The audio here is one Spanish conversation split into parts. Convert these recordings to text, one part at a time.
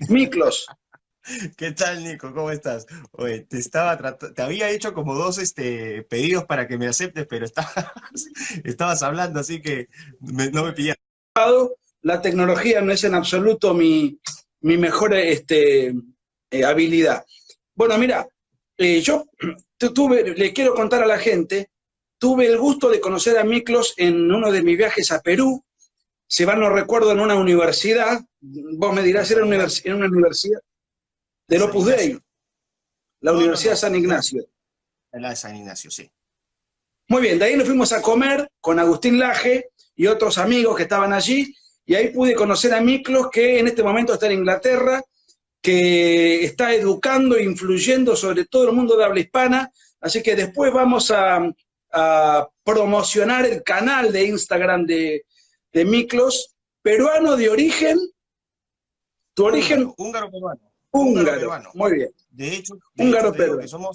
Miklos. ¿Qué tal, Nico? ¿Cómo estás? Oye, te había hecho como dos pedidos para que me aceptes, pero estabas hablando, así que no me pillaste. La tecnología no es en absoluto mi mejor habilidad. Bueno, mira, yo le quiero contar a la gente, tuve el gusto de conocer a Miklos en uno de mis viajes a Perú, si mal no recuerdo, en una universidad, vos me En dirás, San Ignacio. en una universidad del San Opus Dei, Ignacio. la Universidad de No. San Ignacio. La de San Ignacio, sí. Muy bien, de ahí nos fuimos a comer con Agustín Laje y otros amigos que estaban allí, y ahí pude conocer a Miklos, que en este momento está en Inglaterra, que está educando e influyendo sobre todo el mundo de habla hispana, así que después vamos a promocionar el canal de Instagram de Miklos, peruano de origen, tu origen Húngaro peruano. Húngaro húngaro, peruano. muy bien, De hecho, húngaro te digo que peruano.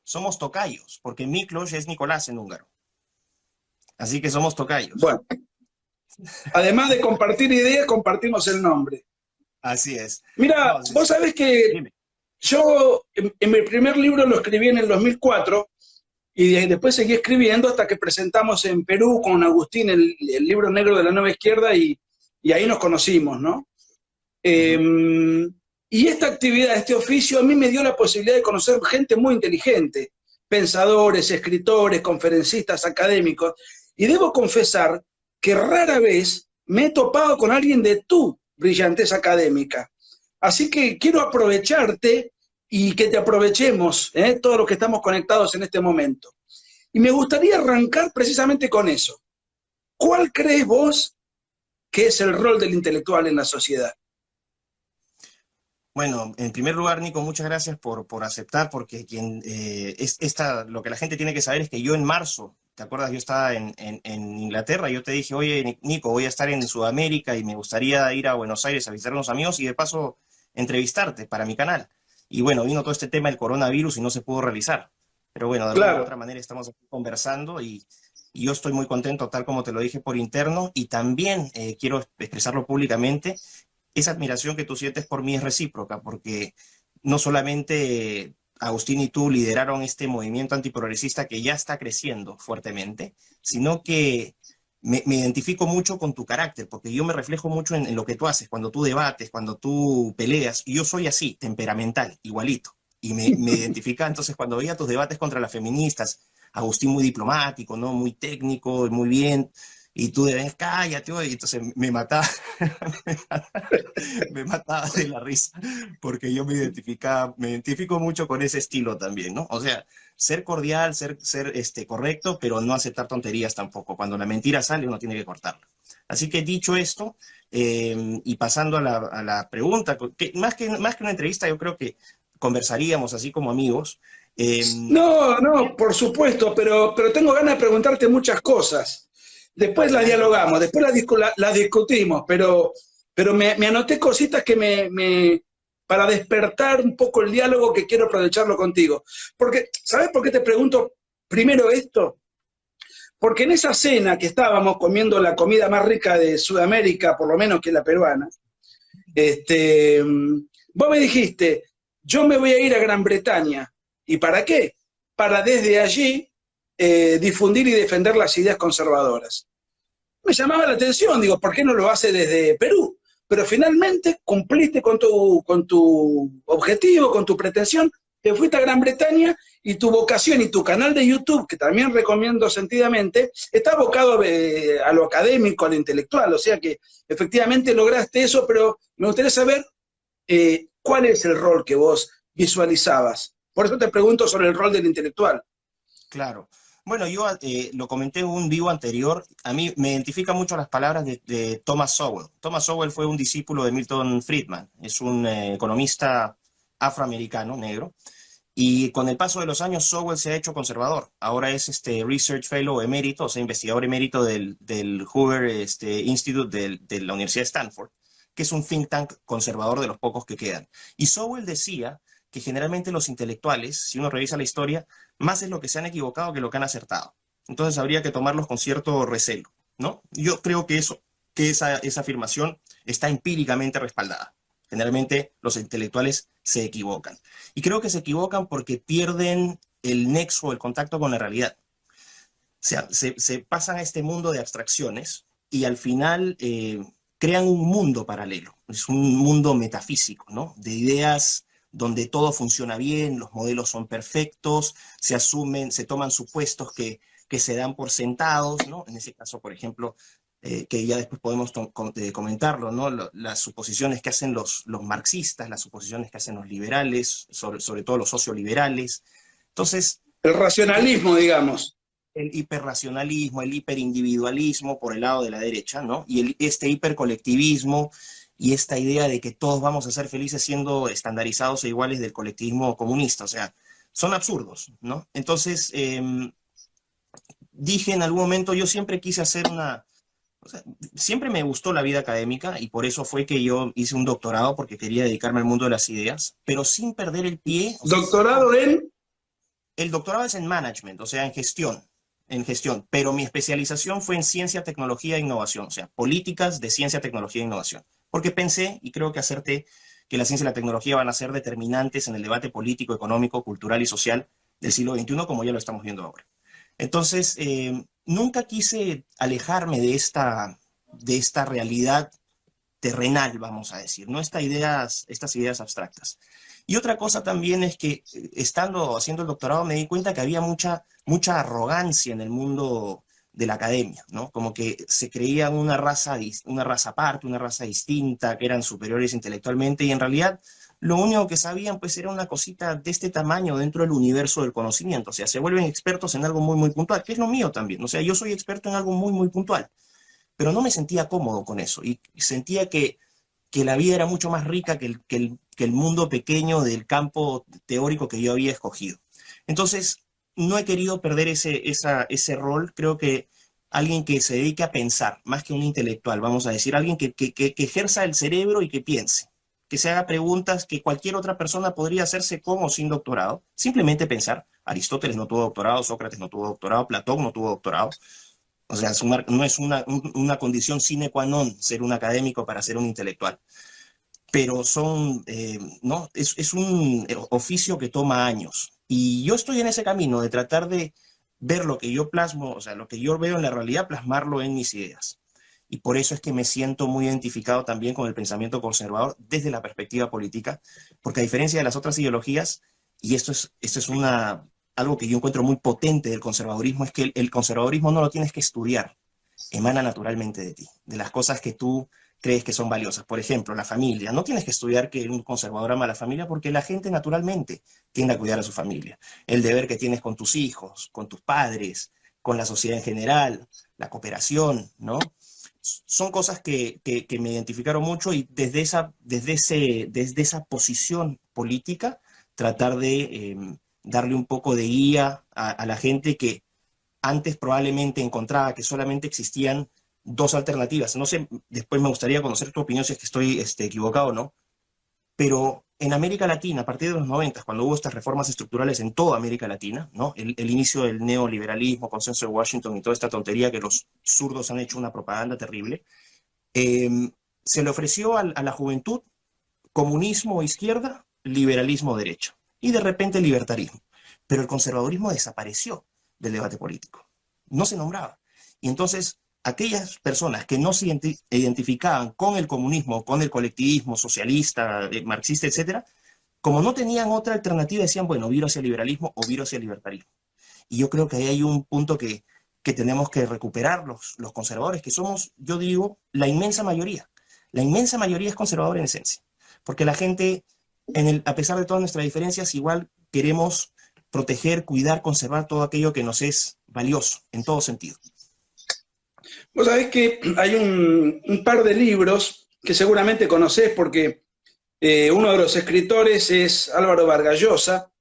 somos tocayos, porque Miklos es Nicolás en húngaro. Así que somos tocayos. Bueno, además de compartir ideas, compartimos el nombre. Así es. Mira, No, vos sabés que dime. yo en mi primer libro lo escribí en el 2004 y después seguí escribiendo hasta que presentamos en Perú con Agustín el libro negro de la nueva izquierda y ahí nos conocimos, ¿no? Ujú. Y esta actividad, este oficio, a mí me dio la posibilidad de conocer gente muy inteligente, pensadores, escritores, conferencistas, académicos, y debo confesar que rara vez me he topado con alguien de tu brillantez académica. Así que quiero aprovecharte y que te aprovechemos, todos los que estamos conectados en este momento. Y me gustaría arrancar precisamente con eso. ¿Cuál crees vos que es el rol del intelectual en la sociedad? Bueno, en primer lugar, Nico, muchas gracias por aceptar, porque lo que la gente tiene que saber es que yo en marzo, ¿te acuerdas? Yo estaba en Inglaterra, y yo te dije, oye, Nico, voy a estar en Sudamérica y me gustaría ir a Buenos Aires a visitar a unos amigos y de paso entrevistarte para mi canal. Y bueno, vino todo este tema del coronavirus y no se pudo realizar. Pero bueno, de alguna u Claro, otra manera estamos aquí conversando y yo estoy muy contento, tal como te lo dije por interno, y también quiero expresarlo públicamente. Esa admiración que tú sientes por mí es recíproca, porque no solamente Agustín y tú lideraron este movimiento antiprogresista que ya está creciendo fuertemente, sino que me identifico mucho con tu carácter, porque yo me reflejo mucho en lo que tú haces, cuando tú debates, cuando tú peleas, y yo soy así, temperamental, igualito. Y me identifica entonces cuando veía tus debates contra las feministas, Agustín muy diplomático, ¿no? Muy técnico, muy bien, y tú de cállate, oye, y entonces me mataba de la risa, porque yo me identifico mucho con ese estilo también, ¿no? O sea, ser cordial, ser correcto, pero no aceptar tonterías tampoco. Cuando la mentira sale, uno tiene que cortarla. Así que dicho esto, y pasando a la pregunta, que más que una entrevista, yo creo que conversaríamos así como amigos. no, no, por supuesto, pero tengo ganas de preguntarte muchas cosas. Después las Adelante dialogamos, entonces. después las discutimos, pero me anoté cositas que para despertar un poco el diálogo que quiero aprovecharlo contigo. Porque, ¿sabes por qué te pregunto primero esto? Porque en esa cena que estábamos comiendo la comida más rica de Sudamérica, por lo menos que la peruana, este, vos me dijiste, yo me voy a ir a Gran Bretaña. ¿Y para qué? Para desde allí difundir y defender las ideas conservadoras. Me llamaba la atención, digo, ¿por qué no lo hace desde Perú? Pero finalmente cumpliste con tu objetivo, con tu pretensión, te fuiste a Gran Bretaña y tu vocación y tu canal de YouTube, que también recomiendo sentidamente, está abocado a lo académico, a lo intelectual, o sea que efectivamente lograste eso, pero me gustaría saber cuál es el rol que vos visualizabas. Por eso te pregunto sobre el rol del intelectual. Claro. Bueno, yo lo comenté en un vivo anterior. A mí me identifican mucho las palabras de Thomas Sowell. Thomas Sowell fue un discípulo de Milton Friedman. Es un economista afroamericano, negro. Y con el paso de los años, Sowell se ha hecho conservador. Ahora es Research Fellow emérito, o sea, investigador emérito del Hoover Institute de la Universidad de Stanford, que es un think tank conservador de los pocos que quedan. Y Sowell decía que generalmente los intelectuales, si uno revisa la historia, más es lo que se han equivocado que lo que han acertado. Entonces habría que tomarlos con cierto recelo, ¿no? Yo creo que esa afirmación está empíricamente respaldada. Generalmente los intelectuales se equivocan. Y creo que se equivocan porque pierden el nexo, el contacto con la realidad. O sea, se pasan a este mundo de abstracciones y al final crean un mundo paralelo. Es un mundo metafísico, ¿no? De ideas donde todo funciona bien, los modelos son perfectos, se asumen, se toman supuestos que se dan por sentados, ¿no? En ese caso, por ejemplo, que ya después podemos comentarlo, ¿no? Las suposiciones que hacen los marxistas, las suposiciones que hacen los liberales, sobre todo los socioliberales. Entonces, el racionalismo, digamos. El hiperracionalismo, el hiperindividualismo por el lado de la derecha, ¿no? Y este hipercolectivismo y esta idea de que todos vamos a ser felices siendo estandarizados e iguales del colectivismo comunista. O sea, son absurdos, ¿no? Entonces, dije en algún momento, yo siempre quise hacer o sea, siempre me gustó la vida académica y por eso fue que yo hice un doctorado, porque quería dedicarme al mundo de las ideas, pero sin perder el pie. ¿Doctorado en? El doctorado es en management, o sea, en gestión, pero mi especialización fue en ciencia, tecnología e innovación, o sea, políticas de ciencia, tecnología e innovación. Porque pensé, y creo que acerté, que la ciencia y la tecnología van a ser determinantes en el debate político, económico, cultural y social del siglo XXI, como ya lo estamos viendo ahora. Entonces, nunca quise alejarme de esta realidad terrenal, vamos a decir, ¿no? Estas ideas abstractas. Y otra cosa también es que, haciendo el doctorado, me di cuenta que había mucha arrogancia en el mundo de la academia, ¿no? Como que se creían una raza aparte, una raza distinta, que eran superiores intelectualmente, y en realidad lo único que sabían pues era una cosita de este tamaño dentro del universo del conocimiento. O sea, se vuelven expertos en algo muy, muy puntual, que es lo mío también. O sea, yo soy experto en algo muy, muy puntual, pero no me sentía cómodo con eso y sentía que la vida era mucho más rica que el mundo pequeño del campo teórico que yo había escogido. Entonces, no he querido perder ese rol. Creo que alguien que se dedique a pensar, más que un intelectual, vamos a decir, alguien que ejerza el cerebro y que piense, que se haga preguntas que cualquier otra persona podría hacerse con o sin doctorado, simplemente pensar. Aristóteles no tuvo doctorado, Sócrates no tuvo doctorado, Platón no tuvo doctorado. O sea, no es una condición sine qua non ser un académico para ser un intelectual. Pero ¿no? Es un oficio que toma años. Y yo estoy en ese camino de tratar de ver lo que yo plasmo, o sea, lo que yo veo en la realidad, plasmarlo en mis ideas. Y por eso es que me siento muy identificado también con el pensamiento conservador desde la perspectiva política, porque a diferencia de las otras ideologías, y esto es algo que yo encuentro muy potente del conservadurismo, es que el conservadurismo no lo tienes que estudiar, emana naturalmente de ti, de las cosas que tú crees que son valiosas. Por ejemplo, la familia. No tienes que estudiar que un conservador ama a la familia, porque la gente naturalmente tiende a cuidar a su familia. El deber que tienes con tus hijos, con tus padres, con la sociedad en general, la cooperación, ¿no? Son cosas que me identificaron mucho, y desde esa posición política tratar de darle un poco de guía a la gente que antes probablemente encontraba que solamente existían dos alternativas. No sé, después me gustaría conocer tu opinión si es que estoy equivocado o no, pero en América Latina, a partir de los 90, cuando hubo estas reformas estructurales en toda América Latina, ¿no? El inicio del neoliberalismo, consenso de Washington y toda esta tontería que los zurdos han hecho una propaganda terrible, se le ofreció a la juventud comunismo izquierda, liberalismo derecha, y de repente libertarismo. Pero el conservadurismo desapareció del debate político, no se nombraba. Y entonces aquellas personas que no se identificaban con el comunismo, con el colectivismo socialista, marxista, etcétera, como no tenían otra alternativa, decían, bueno, viro hacia el liberalismo o viro hacia el libertarismo. Y yo creo que ahí hay un punto que tenemos que recuperar los conservadores, que somos, yo digo, la inmensa mayoría. La inmensa mayoría es conservadora en esencia, porque la gente, a pesar de todas nuestras diferencias, igual queremos proteger, cuidar, conservar todo aquello que nos es valioso, en todo sentido. Vos sabés que hay un par de libros que seguramente conocés, porque uno de los escritores es Álvaro Vargas Llosa,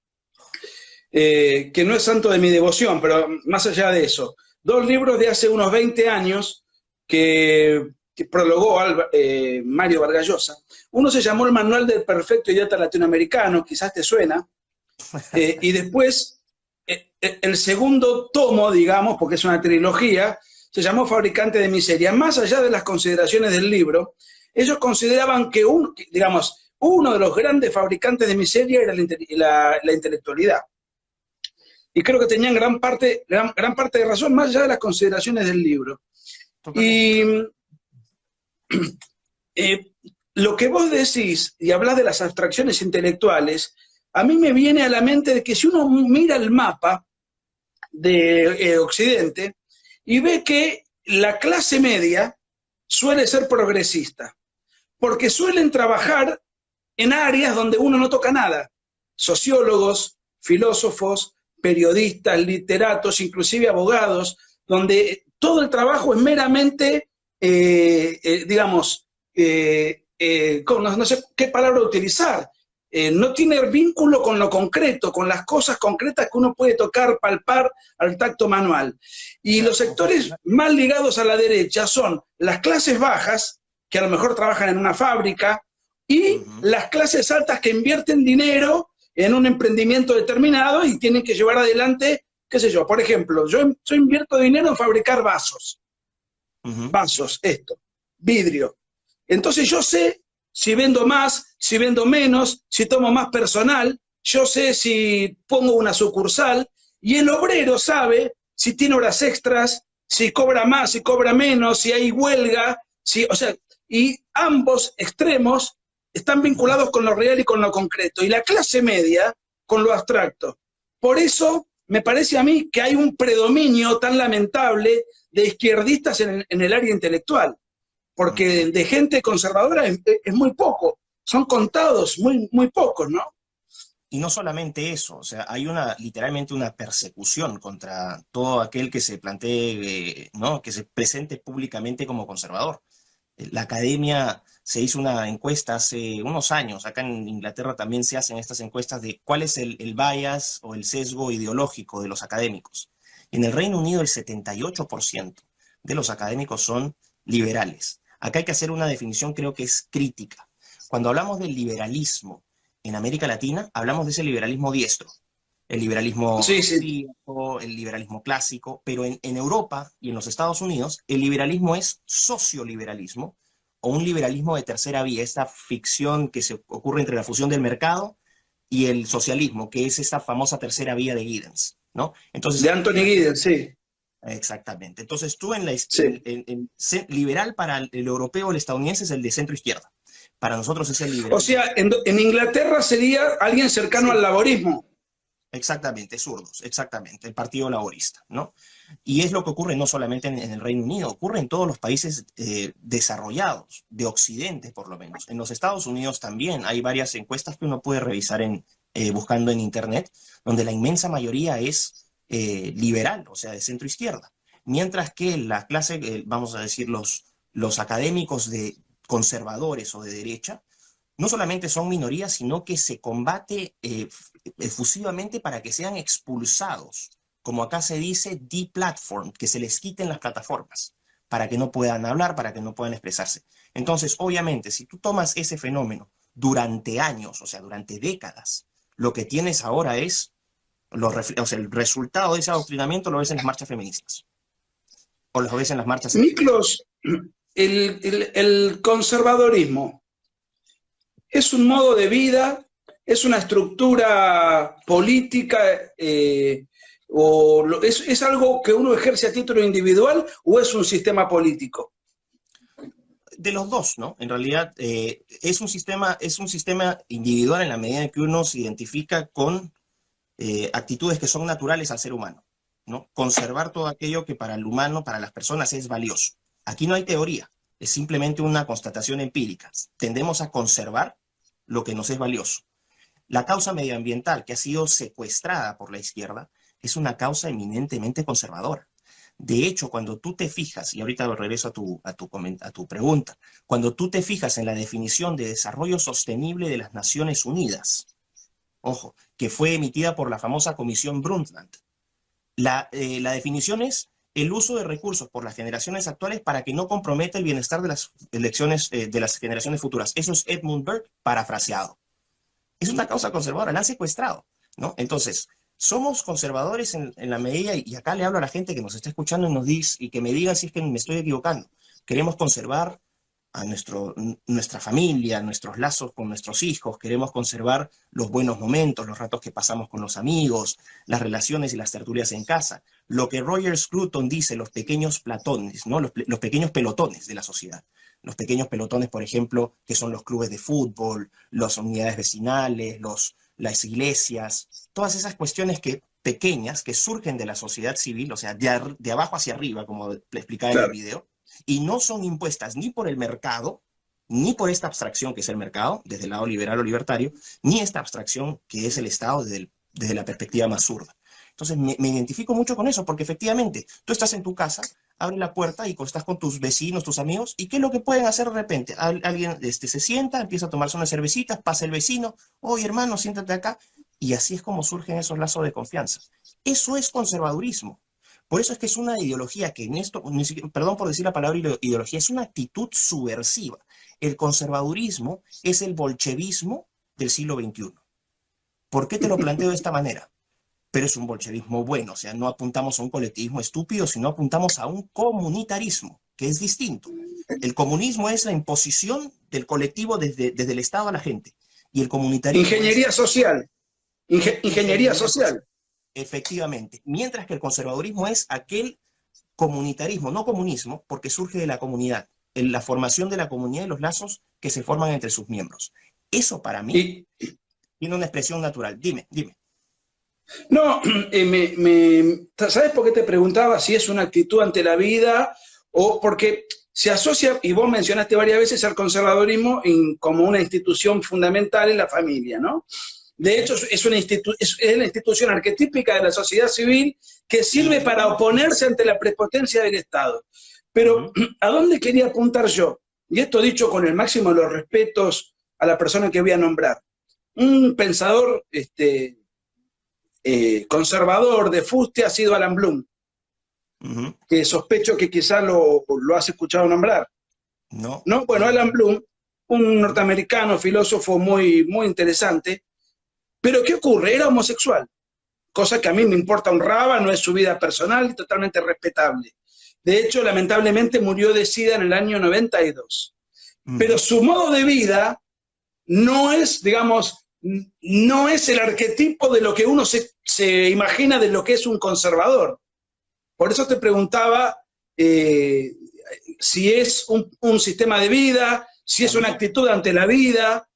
que no es santo de mi devoción, pero más allá de eso, dos libros de hace unos 20 años que prologó Mario Vargas Llosa. Uno se llamó El Manual del Perfecto Idiota Latinoamericano, quizás te suena, y después el segundo tomo, digamos, porque es una trilogía, se llamó Fabricante de Miseria. Más allá de las consideraciones del libro, ellos consideraban que, digamos, uno de los grandes fabricantes de miseria era la intelectualidad. Y creo que tenían gran parte de razón, más allá de las consideraciones del libro. Y lo que vos decís, y hablas de las abstracciones intelectuales, a mí me viene a la mente de que si uno mira el mapa de Occidente y ve que la clase media suele ser progresista, porque suelen trabajar en áreas donde uno no toca nada. Sociólogos, filósofos, periodistas, literatos, inclusive abogados, donde todo el trabajo es meramente, digamos, no sé qué palabra utilizar, no tiene vínculo con lo concreto, con las cosas concretas que uno puede tocar, palpar al tacto manual. Y los sectores más ligados a la derecha son las clases bajas, que a lo mejor trabajan en una fábrica, y las clases altas que invierten dinero en un emprendimiento determinado y tienen que llevar adelante, qué sé yo, por ejemplo, yo invierto dinero en fabricar vasos, vidrio. Entonces yo sé si vendo más, si vendo menos, si tomo más personal, yo sé si pongo una sucursal, y el obrero sabe si tiene horas extras, si cobra más, si cobra menos, si hay huelga, o sea, y ambos extremos están vinculados con lo real y con lo concreto, y la clase media con lo abstracto. Por eso me parece a mí que hay un predominio tan lamentable de izquierdistas en el área intelectual, porque de gente conservadora es muy poco, son contados muy pocos, ¿no? Y no solamente eso, o sea, hay literalmente una persecución contra todo aquel que se plantee, ¿no? Que se presente públicamente como conservador. La academia se hizo una encuesta hace unos años, acá en Inglaterra también se hacen estas encuestas de cuál es el bias o el sesgo ideológico de los académicos. En el Reino Unido el 78% de los académicos son liberales. Acá hay que hacer una definición, creo que es crítica. Cuando hablamos del liberalismo en América Latina, hablamos de ese liberalismo diestro, el liberalismo austríaco, el liberalismo clásico, pero en Europa y en los Estados Unidos, el liberalismo es socioliberalismo o un liberalismo de tercera vía, esta ficción que se ocurre entre la fusión del mercado y el socialismo, que es esta famosa tercera vía de Giddens, ¿no? Entonces, de Anthony Giddens, sí. Exactamente. Entonces tú liberal para el europeo, el estadounidense es el de centro izquierda. Para nosotros es el liberal. O sea, en Inglaterra sería alguien cercano al laborismo. Exactamente, zurdos, exactamente, el Partido Laborista, ¿no? Y es lo que ocurre no solamente en el Reino Unido, ocurre en todos los países desarrollados, de Occidente por lo menos. En los Estados Unidos también hay varias encuestas que uno puede revisar buscando en Internet, donde la inmensa mayoría es liberal, o sea, de centro izquierda. Mientras que la clase, vamos a decir, los académicos conservadores o de derecha, no solamente son minorías, sino que se combate efusivamente para que sean expulsados, como acá se dice, deplatformed, que se les quiten las plataformas, para que no puedan hablar, para que no puedan expresarse. Entonces, obviamente, si tú tomas ese fenómeno durante años, o sea, durante décadas, lo que tienes ahora es, o sea, el resultado de ese adoctrinamiento lo ves en las marchas feministas, o lo ves en las marchas... Miklos, el conservadorismo es un modo de vida, es una estructura política, es algo que uno ejerce a título individual o es un sistema político. De los dos, ¿no? En realidad es un sistema individual en la medida en que uno se identifica con actitudes que son naturales al ser humano, ¿no? Conservar todo aquello que para el humano, para las personas es valioso. Aquí no hay teoría, es simplemente una constatación empírica. Tendemos a conservar lo que nos es valioso. La causa medioambiental que ha sido secuestrada por la izquierda es una causa eminentemente conservadora. De hecho, cuando tú te fijas, y ahorita regreso a tu pregunta, cuando tú te fijas en la definición de desarrollo sostenible de las Naciones Unidas, ojo, que fue emitida por la famosa Comisión Brundtland, la definición es el uso de recursos por las generaciones actuales para que no comprometa el bienestar de las de las generaciones futuras. Eso es Edmund Burke parafraseado. Es una causa conservadora, la han secuestrado, ¿no? Entonces, somos conservadores en la medida, y acá le hablo a la gente que nos está escuchando y que me digan si es que me estoy equivocando. Queremos conservar a nuestra familia, nuestros lazos con nuestros hijos, queremos conservar los buenos momentos, los ratos que pasamos con los amigos, las relaciones y las tertulias en casa. Lo que Roger Scruton dice, los pequeños platones, ¿no? Los pequeños pelotones de la sociedad. Los pequeños pelotones, por ejemplo, que son los clubes de fútbol, las unidades vecinales, las iglesias, todas esas cuestiones pequeñas que surgen de la sociedad civil, o sea, de abajo hacia arriba, como le explicaba en el Claro. video, y no son impuestas ni por el mercado, ni por esta abstracción que es el mercado, desde el lado liberal o libertario, ni esta abstracción que es el Estado desde la perspectiva más zurda. Entonces me identifico mucho con eso, porque efectivamente tú estás en tu casa, abres la puerta y estás con tus vecinos, tus amigos, ¿y qué es lo que pueden hacer de repente? Alguien se sienta, empieza a tomarse unas cervecitas, pasa el vecino, oye hermano, siéntate acá, y así es como surgen esos lazos de confianza. Eso es conservadurismo. Por eso es que es una ideología que en esto, perdón por decir la palabra ideología, es una actitud subversiva. El conservadurismo es el bolchevismo del siglo XXI. ¿Por qué te lo planteo de esta manera? Pero es un bolchevismo bueno, o sea, no apuntamos a un colectivismo estúpido, sino apuntamos a un comunitarismo, que es distinto. El comunismo es la imposición del colectivo desde el Estado a la gente. Y el comunitarismo Ingeniería social. Ingeniería social. Efectivamente. Mientras que el conservadurismo es aquel comunitarismo, no comunismo, porque surge de la comunidad, en la formación de la comunidad y los lazos que se forman entre sus miembros. Eso para mí tiene una expresión natural. Dime. No, ¿sabes por qué te preguntaba si es una actitud ante la vida o porque se asocia, y vos mencionaste varias veces al conservadurismo como una institución fundamental en la familia, ¿no? De hecho, es la institución arquetípica de la sociedad civil que sirve para oponerse ante la prepotencia del Estado. Pero, ¿a dónde quería apuntar yo? Y esto dicho con el máximo de los respetos a la persona que voy a nombrar. Un pensador conservador de fuste ha sido Alan Bloom, que sospecho que quizá lo has escuchado nombrar. No. ¿No? Bueno, Alan Bloom, un norteamericano, filósofo muy, muy interesante, pero ¿qué ocurre? Era homosexual, cosa que a mí me importa un rábano, es su vida personal y totalmente respetable. De hecho, lamentablemente murió de SIDA en el año 92. Pero su modo de vida no es, digamos, no es el arquetipo de lo que uno se imagina de lo que es un conservador. Por eso te preguntaba si es un sistema de vida, si es una actitud ante la vida.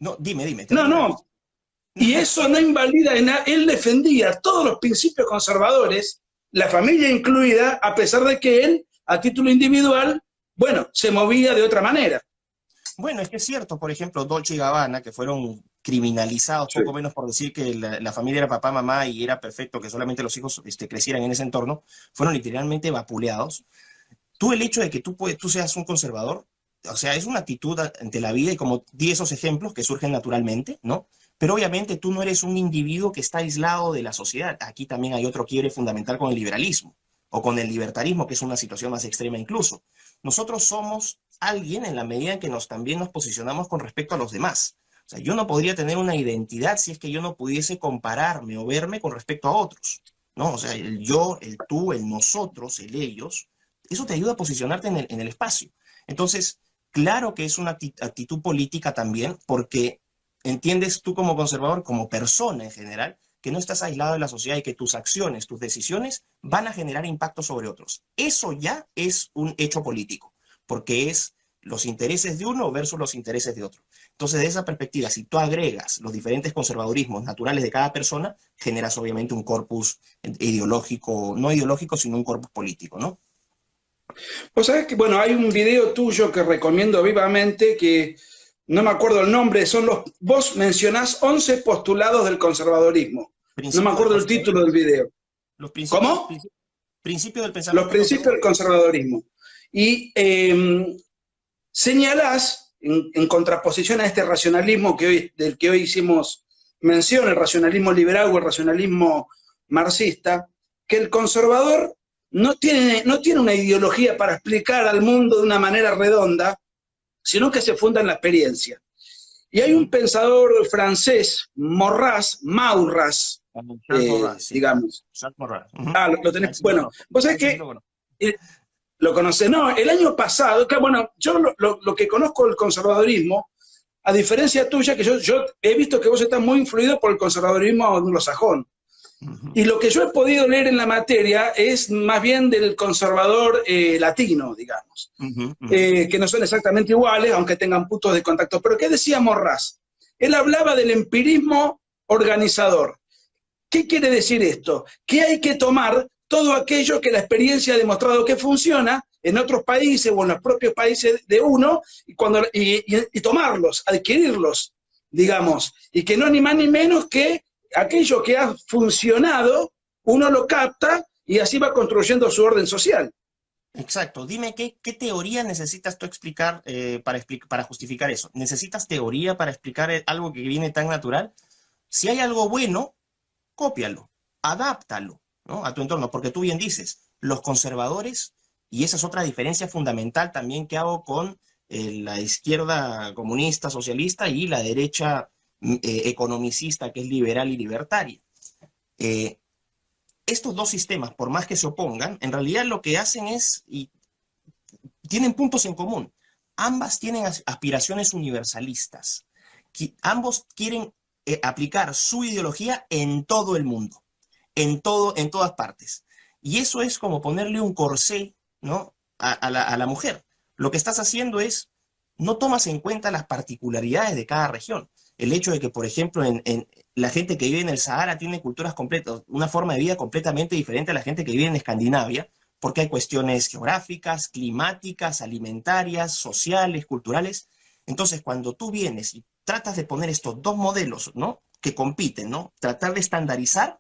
No, dime. No. Y eso no invalida en nada. Él defendía todos los principios conservadores, la familia incluida, a pesar de que él, a título individual, bueno, se movía de otra manera. Bueno, es que es cierto, por ejemplo, Dolce y Gabbana, que fueron criminalizados, sí, poco menos por decir que la familia era papá, mamá y era perfecto que solamente los hijos crecieran en ese entorno, fueron literalmente vapuleados. El hecho de que tú seas un conservador, o sea, es una actitud ante la vida y como di esos ejemplos que surgen naturalmente, ¿no? Pero obviamente tú no eres un individuo que está aislado de la sociedad. Aquí también hay otro quiebre fundamental con el liberalismo o con el libertarismo, que es una situación más extrema incluso. Nosotros somos alguien en la medida en que también nos posicionamos con respecto a los demás. O sea, yo no podría tener una identidad si es que yo no pudiese compararme o verme con respecto a otros, ¿no? O sea, el yo, el tú, el nosotros, el ellos, eso te ayuda a posicionarte en el espacio. Entonces, claro que es una actitud política también, porque entiendes tú como conservador, como persona en general, que no estás aislado de la sociedad y que tus acciones, tus decisiones van a generar impacto sobre otros. Eso ya es un hecho político, porque es los intereses de uno versus los intereses de otro. Entonces, de esa perspectiva, si tú agregas los diferentes conservadurismos naturales de cada persona, generas obviamente un corpus ideológico, no ideológico, sino un corpus político, ¿no? Vos sabés que, bueno, hay un video tuyo que recomiendo vivamente, que no me acuerdo el nombre, vos mencionás 11 postulados del conservadorismo. No me acuerdo el título del video. ¿Cómo? Principios del pensamiento. Los principios del conservadorismo. Y señalás, en contraposición a este racionalismo del que hoy hicimos mención, el racionalismo liberal o el racionalismo marxista, que el conservador no tiene una ideología para explicar al mundo de una manera redonda, sino que se funda en la experiencia. Y hay un pensador francés, Maurras, Maurras, digamos. Maurras. Lo tenés. Bueno, vos sabés que Lo conoces, no, el año pasado, que bueno, yo lo que conozco del conservadurismo, a diferencia tuya, que yo he visto que vos estás muy influido por el conservadurismo anglosajón. Ujú, Y lo que yo he podido leer en la materia es más bien del conservador latino, digamos, ujú, ujú. que no son exactamente iguales, aunque tengan puntos de contacto. Pero ¿qué decía Morras? Él hablaba del empirismo organizador. ¿Qué quiere decir esto? Que hay que tomar todo aquello que la experiencia ha demostrado que funciona en otros países o en los propios países de uno y tomarlos, adquirirlos, digamos, y que no ni más ni menos que aquello que ha funcionado, uno lo capta y así va construyendo su orden social. Exacto. Dime, ¿qué teoría necesitas tú explicar, para justificar eso? ¿Necesitas teoría para explicar algo que viene tan natural? Si hay algo bueno, cópialo, adáptalo, ¿no? A tu entorno, porque tú bien dices, los conservadores, y esa es otra diferencia fundamental también que hago con la izquierda comunista, socialista y la derecha economicista, que es liberal y libertaria. Eh, Estos dos sistemas, por más que se opongan, en realidad lo que hacen es, y tienen puntos en común, ambas tienen aspiraciones universalistas. Ambos quieren aplicar su ideología en todo el mundo, en todas partes. Y eso es como ponerle un corsé, ¿no? A la mujer. Lo que estás haciendo es, no tomas en cuenta las particularidades de cada región. El hecho de que, por ejemplo, la gente que vive en el Sahara tiene culturas completas, una forma de vida completamente diferente a la gente que vive en Escandinavia, porque hay cuestiones geográficas, climáticas, alimentarias, sociales, culturales. Entonces, cuando tú vienes y tratas de poner estos dos modelos, ¿no? Que compiten, ¿no? Tratar de estandarizar,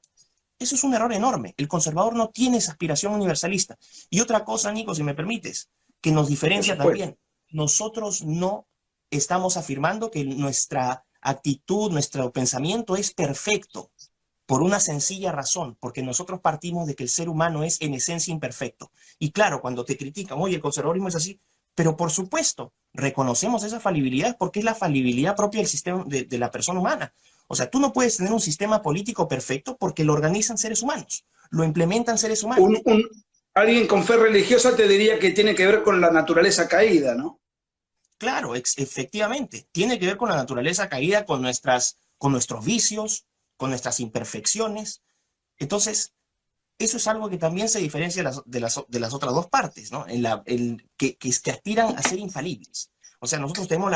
eso es un error enorme. El conservador no tiene esa aspiración universalista. Y otra cosa, Nico, si me permites, que nos Por diferencia supuesto. también, nosotros no estamos afirmando que nuestra actitud, nuestro pensamiento es perfecto por una sencilla razón, porque nosotros partimos de que el ser humano es en esencia imperfecto. Y claro, cuando te critican, oye, el conservadurismo es así, pero por supuesto, reconocemos esa falibilidad porque es la falibilidad propia del sistema de la persona humana. O sea, tú no puedes tener un sistema político perfecto porque lo organizan seres humanos, lo implementan seres Un, humanos. un, alguien con fe religiosa te diría que tiene que ver con la naturaleza caída, ¿no? Claro, efectivamente, tiene que ver con la naturaleza caída, con nuestros vicios, con nuestras imperfecciones. Entonces, eso es algo que también se diferencia de las otras dos partes, ¿no? Que aspiran a ser infalibles. O sea, nosotros tenemos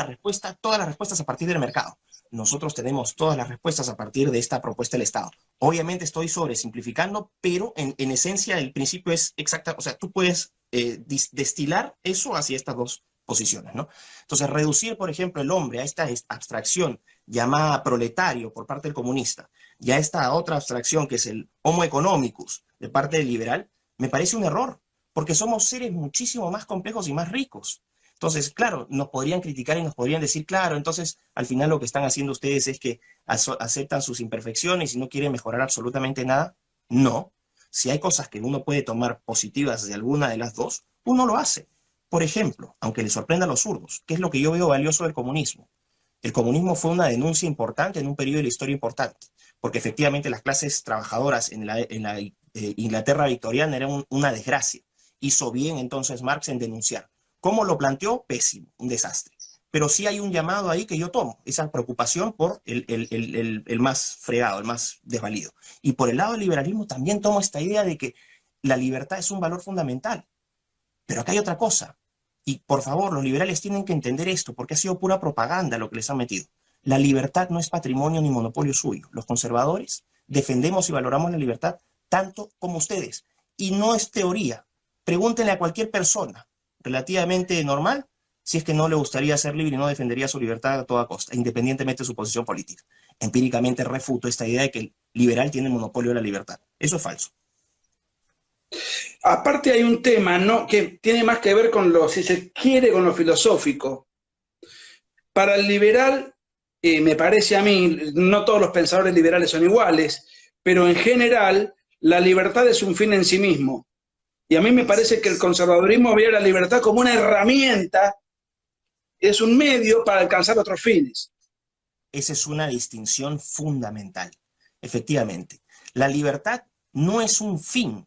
todas las respuestas a partir del mercado. Nosotros tenemos todas las respuestas a partir de esta propuesta del Estado. Obviamente estoy sobresimplificando, pero en esencia el principio es exacta. O sea, tú puedes destilar eso hacia estas dos posiciones, ¿no? Entonces, reducir, por ejemplo, el hombre a esta abstracción llamada proletario por parte del comunista, y a esta otra abstracción que es el homo economicus de parte del liberal, me parece un error, porque somos seres muchísimo más complejos y más ricos. Entonces, claro, nos podrían criticar y nos podrían decir, claro, entonces al final lo que están haciendo ustedes es que aceptan sus imperfecciones y no quieren mejorar absolutamente nada. No. Si hay cosas que uno puede tomar positivas de alguna de las dos, uno lo hace. Por ejemplo, aunque les sorprenda a los zurdos, ¿qué es lo que yo veo valioso del comunismo? El comunismo fue una denuncia importante en un periodo de la historia importante, porque efectivamente las clases trabajadoras en la Inglaterra victoriana eran una desgracia. Hizo bien entonces Marx en denunciar. ¿Cómo lo planteó? Pésimo, un desastre. Pero sí hay un llamado ahí que yo tomo, esa preocupación por el más fregado, el más desvalido. Y por el lado del liberalismo también tomo esta idea de que la libertad es un valor fundamental. Pero acá hay otra cosa. Y por favor, los liberales tienen que entender esto, porque ha sido pura propaganda lo que les han metido. La libertad no es patrimonio ni monopolio suyo. Los conservadores defendemos y valoramos la libertad tanto como ustedes. Y no es teoría. Pregúntenle a cualquier persona relativamente normal si es que no le gustaría ser libre y no defendería su libertad a toda costa, independientemente de su posición política. Empíricamente refuto esta idea de que el liberal tiene el monopolio de la libertad. Eso es falso. Aparte hay un tema, ¿no? Que tiene más que ver con lo, si se quiere, con lo filosófico. Para el liberal, me parece a mí, no todos los pensadores liberales son iguales, pero en general la libertad es un fin en sí mismo. Y a mí me Así parece que el es. conservadurismo ve la libertad como una herramienta, es un medio para alcanzar otros fines. Esa es una distinción fundamental. Efectivamente, la libertad no es un fin,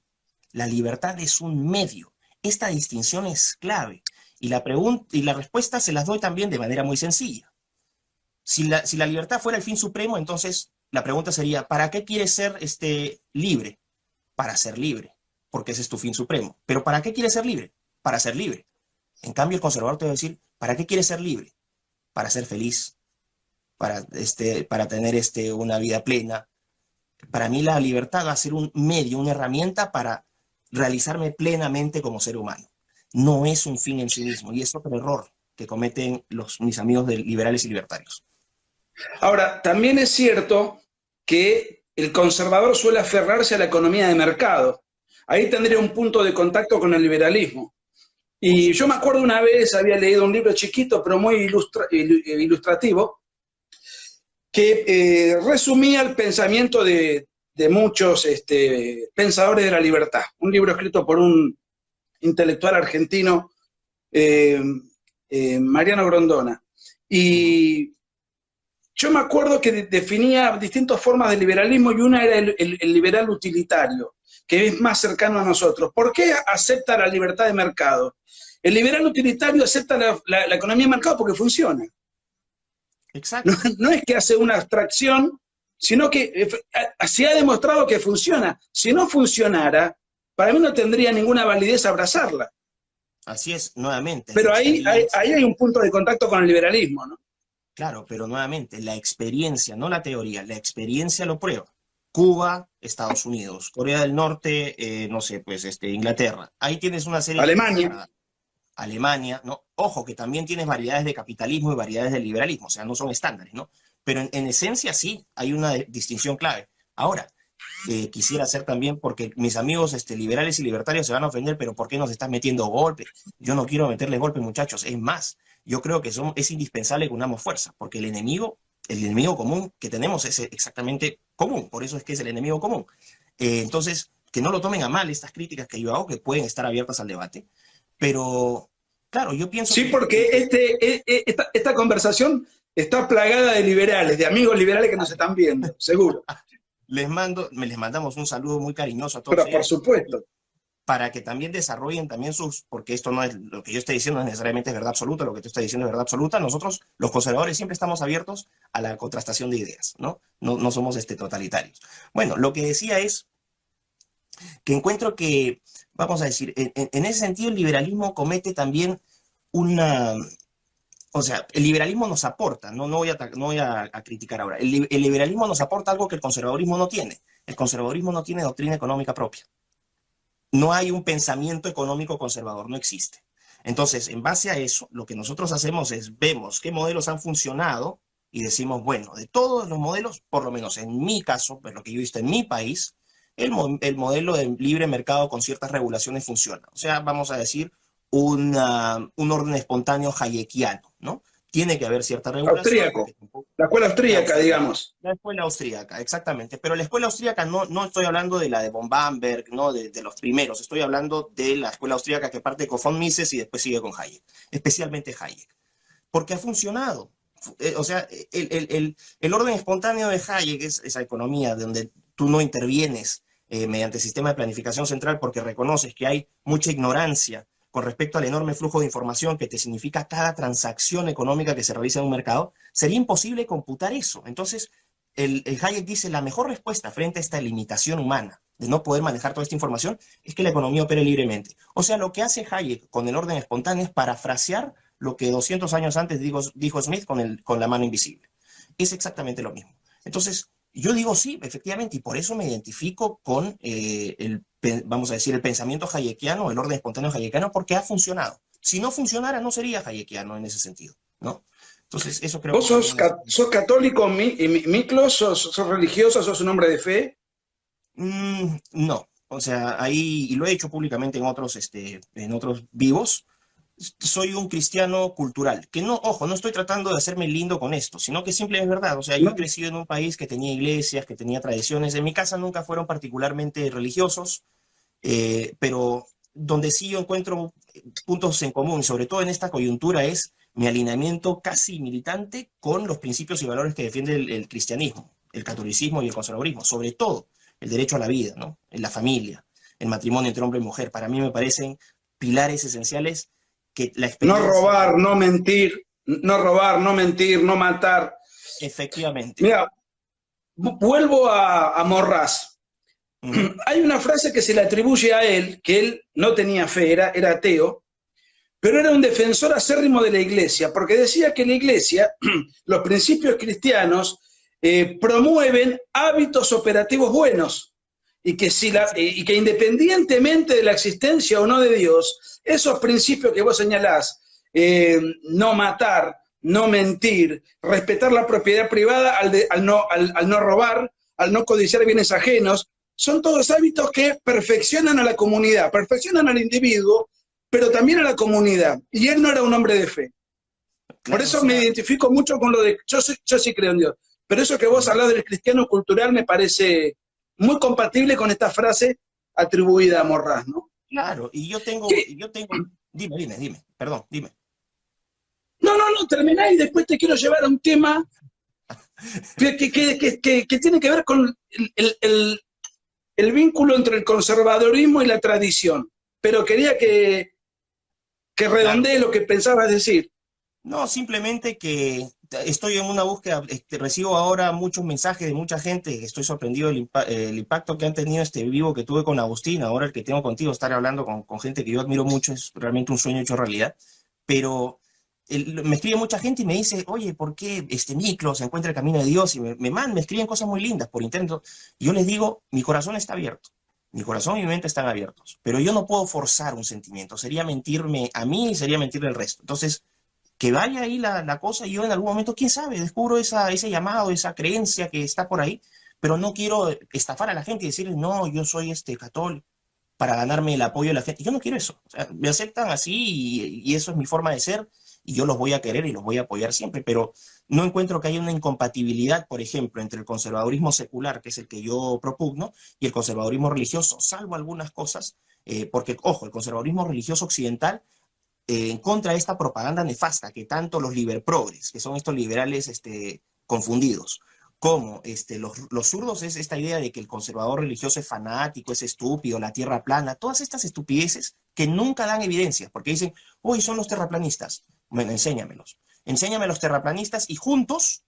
la libertad es un medio. esta distinción es clave. Y la respuesta se las doy también de manera muy sencilla. Si la libertad fuera el fin supremo, entonces la pregunta sería, ¿para qué quieres ser libre? Para ser libre, porque ese es tu fin supremo. ¿Pero para qué quieres ser libre? Para ser libre. En cambio, el conservador te va a decir, ¿para qué quieres ser libre? Para ser feliz, para tener una vida plena. Para mí la libertad va a ser un medio, una herramienta para realizarme plenamente como ser humano. No es un fin en sí mismo, y es otro error que cometen mis amigos de liberales y libertarios. Ahora, también es cierto que el conservador suele aferrarse a la economía de mercado. Ahí tendría un punto de contacto con el liberalismo. Y yo me acuerdo una vez, había leído un libro chiquito, pero muy ilustrativo, que resumía el pensamiento de muchos pensadores de la libertad. Un libro escrito por un intelectual argentino, Mariano Grondona. Y yo me acuerdo que definía distintas formas de liberalismo y una era el liberal utilitario, que es más cercano a nosotros. ¿Por qué acepta la libertad de mercado? El liberal utilitario acepta la economía de mercado porque funciona. Exacto. No es que hace una abstracción, sino que se ha demostrado que funciona. Si no funcionara, para mí no tendría ninguna validez abrazarla. Así es, nuevamente. Pero ahí hay un punto de contacto con el liberalismo, ¿no? Claro, pero nuevamente, la experiencia, no la teoría, la experiencia lo prueba. Cuba, Estados Unidos, Corea del Norte, no sé, pues Inglaterra. Ahí tienes una serie Alemania. Alemania, ¿no? Ojo, que también tienes variedades de capitalismo y variedades de liberalismo, o sea, no son estándares, ¿no? Pero en esencia sí, hay una distinción clave. Ahora, quisiera hacer también, porque mis amigos liberales y libertarios se van a ofender, pero ¿por qué nos estás metiendo golpes? Yo no quiero meterles golpes, muchachos. Es más, yo creo que es indispensable que unamos fuerza, porque el enemigo común que tenemos es exactamente común, por eso es que es el enemigo común. Entonces, que no lo tomen a mal estas críticas que yo hago, que pueden estar abiertas al debate, pero claro, yo pienso sí, porque esta conversación está plagada de liberales, de amigos liberales que nos están viendo, seguro. Les mandamos un saludo muy cariñoso a todos. Pero por supuesto. Para que también desarrollen también porque esto no es, lo que yo estoy diciendo no necesariamente es verdad absoluta, lo que tú estás diciendo es verdad absoluta. Nosotros, los conservadores, siempre estamos abiertos a la contrastación de ideas, ¿no? No somos totalitarios. Bueno, lo que decía es que encuentro que, vamos a decir, en ese sentido el liberalismo comete también o sea, el liberalismo nos aporta, no voy a criticar ahora, el liberalismo nos aporta algo que el conservadurismo no tiene. El conservadurismo no tiene doctrina económica propia. No hay un pensamiento económico conservador, no existe. Entonces, en base a eso, lo que nosotros hacemos es vemos qué modelos han funcionado y decimos, bueno, de todos los modelos, por lo menos en mi caso, pues lo que yo he visto en mi país, el modelo de libre mercado con ciertas regulaciones funciona. O sea, vamos a decir, un orden espontáneo hayekiano, ¿no? Tiene que haber cierta regulación. Austríaco. La escuela austríaca, digamos. La escuela austríaca, exactamente. Pero la escuela austríaca no estoy hablando de la de von Bamberg, no de los primeros. Estoy hablando de la escuela austríaca que parte con von Mises y después sigue con Hayek. Especialmente Hayek. Porque ha funcionado. O sea, el orden espontáneo de Hayek es esa economía donde tú no intervienes mediante sistema de planificación central porque reconoces que hay mucha ignorancia con respecto al enorme flujo de información que te significa cada transacción económica que se realiza en un mercado, sería imposible computar eso. Entonces, el Hayek dice, la mejor respuesta frente a esta limitación humana de no poder manejar toda esta información es que la economía opere libremente. O sea, lo que hace Hayek con el orden espontáneo es parafrasear lo que 200 años antes dijo Smith con la mano invisible. Es exactamente lo mismo. Entonces, yo digo sí, efectivamente, y por eso me identifico con vamos a decir, el pensamiento hayekiano, el orden espontáneo hayekiano, porque ha funcionado. Si no funcionara, no sería hayekiano en ese sentido, ¿no? Entonces, eso creo que... ¿Vos sos católico, Miklos? ¿Sos religioso? ¿Sos un hombre de fe? No. O sea, ahí, y lo he hecho públicamente en otros vivos, soy un cristiano cultural, que no, ojo, no estoy tratando de hacerme lindo con esto, sino que simple es verdad. O sea, yo he crecido en un país que tenía iglesias, que tenía tradiciones. En mi casa nunca fueron particularmente religiosos, pero donde sí yo encuentro puntos en común, sobre todo en esta coyuntura, es mi alineamiento casi militante con los principios y valores que defiende el cristianismo, el catolicismo y el conservadurismo, sobre todo el derecho a la vida, ¿no? En la familia, el matrimonio entre hombre y mujer. Para mí me parecen pilares esenciales que la No experiencia... robar, no mentir, no robar, no mentir, no matar. Efectivamente. Mira, vuelvo a Morraz. Ujú. Hay una frase que se le atribuye a él, que él no tenía fe, era ateo, pero era un defensor acérrimo de la iglesia, porque decía que la iglesia, los principios cristianos, promueven hábitos operativos buenos, y que independientemente de la existencia o no de Dios, esos principios que vos señalás, no matar, no mentir, respetar la propiedad privada al no robar, al no codiciar bienes ajenos, son todos hábitos que perfeccionan a la comunidad, perfeccionan al individuo, pero también a la comunidad. Y él no era un hombre de fe. Por Claro, o eso me sea, identifico mucho con lo de, yo sí creo en Dios. Pero eso que vos hablás del cristiano cultural me parece muy compatible con esta frase atribuida a Morraz, ¿no? claro, ¿Qué? dime, perdón, dime. No, terminá y después te quiero llevar a un tema que tiene que ver con el vínculo entre el conservadorismo y la tradición. Pero quería que Claro. redondee lo que pensabas decir. No, simplemente que estoy en una búsqueda, recibo ahora muchos mensajes de mucha gente, estoy sorprendido el impacto que han tenido este vivo que tuve con Agustín, ahora el que tengo contigo, estar hablando con gente que yo admiro mucho, es realmente un sueño hecho realidad, pero me escribe mucha gente y me dice, oye, ¿por qué Miklo se encuentra el camino de Dios? Y me escriben cosas muy lindas por internet, y yo les digo, mi corazón está abierto. Mi corazón y mi mente están abiertos, pero yo no puedo forzar un sentimiento, sería mentirme a mí y sería mentirle al resto. Entonces, que vaya ahí la cosa y yo en algún momento, quién sabe, descubro ese llamado, esa creencia que está por ahí, pero no quiero estafar a la gente y decirles, no, yo soy católico para ganarme el apoyo de la gente. Yo no quiero eso. O sea, me aceptan así y eso es mi forma de ser y yo los voy a querer y los voy a apoyar siempre, pero no encuentro que haya una incompatibilidad, por ejemplo, entre el conservadurismo secular, que es el que yo propugno, y el conservadurismo religioso, salvo algunas cosas, porque, ojo, el conservadurismo religioso occidental en contra de esta propaganda nefasta que tanto los liberprogres, que son estos liberales confundidos, como los zurdos, es esta idea de que el conservador religioso es fanático, es estúpido, la tierra plana, todas estas estupideces que nunca dan evidencia, porque dicen, hoy son los terraplanistas. Bueno, enséñamelos. Enséñame a los terraplanistas y juntos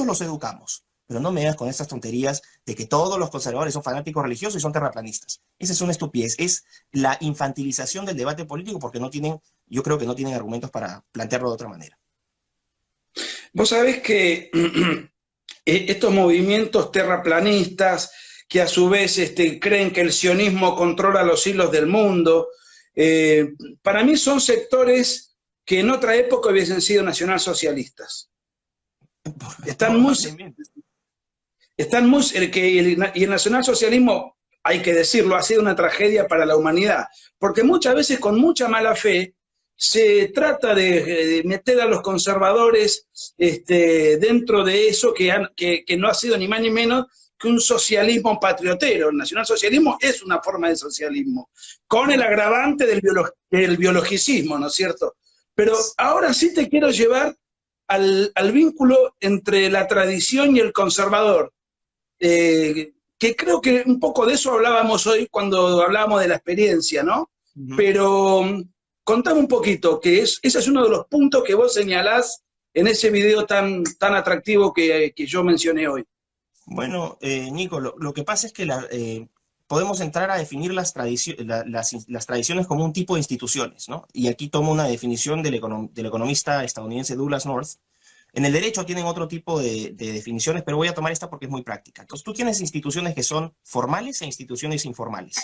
los educamos. Pero no me veas con estas tonterías de que todos los conservadores son fanáticos religiosos y son terraplanistas. Esa es una estupidez. Es la infantilización del debate político porque yo creo que no tienen argumentos para plantearlo de otra manera. Vos sabés que estos movimientos terraplanistas, que a su vez creen que el sionismo controla los hilos del mundo, para mí son sectores que en otra época hubiesen sido nacionalsocialistas. Están muy, Probablemente. y el nacionalsocialismo, hay que decirlo, ha sido una tragedia para la humanidad, porque muchas veces con mucha mala fe se trata de meter a los conservadores dentro de eso que no ha sido ni más ni menos que un socialismo patriotero. El nacionalsocialismo es una forma de socialismo, con el agravante del biologicismo, ¿no es cierto? Pero ahora sí te quiero llevar al vínculo entre la tradición y el conservador, que creo que un poco de eso hablábamos hoy cuando hablábamos de la experiencia, ¿no? Ujú. Pero contame un poquito, ese es uno de los puntos que vos señalás en ese video tan atractivo que yo mencioné hoy. Bueno, Nico, lo que pasa es que podemos entrar a definir las tradiciones como un tipo de instituciones, ¿no? Y aquí tomo una definición del economista estadounidense Douglas North. En el derecho tienen otro tipo de definiciones, pero voy a tomar esta porque es muy práctica. Entonces, tú tienes instituciones que son formales e instituciones informales.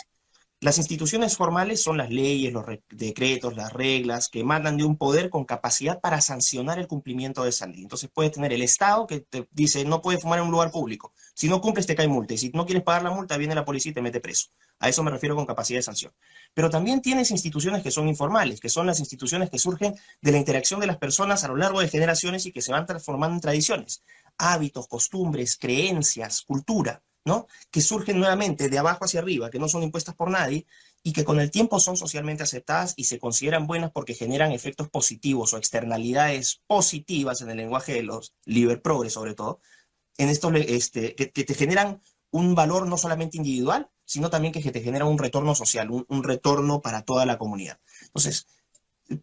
Las instituciones formales son las leyes, los decretos, las reglas que emanan de un poder con capacidad para sancionar el cumplimiento de esa ley. Entonces puedes tener el Estado que te dice no puedes fumar en un lugar público. Si no cumples te cae multa y si no quieres pagar la multa viene la policía y te mete preso. A eso me refiero con capacidad de sanción. Pero también tienes instituciones que son informales, que son las instituciones que surgen de la interacción de las personas a lo largo de generaciones y que se van transformando en tradiciones, hábitos, costumbres, creencias, cultura, ¿no? Que surgen nuevamente de abajo hacia arriba, que no son impuestas por nadie y que con el tiempo son socialmente aceptadas y se consideran buenas porque generan efectos positivos o externalidades positivas en el lenguaje de los liberprogres sobre todo, en estos, que te generan un valor no solamente individual, sino también que te genera un retorno social, un retorno para toda la comunidad. Entonces,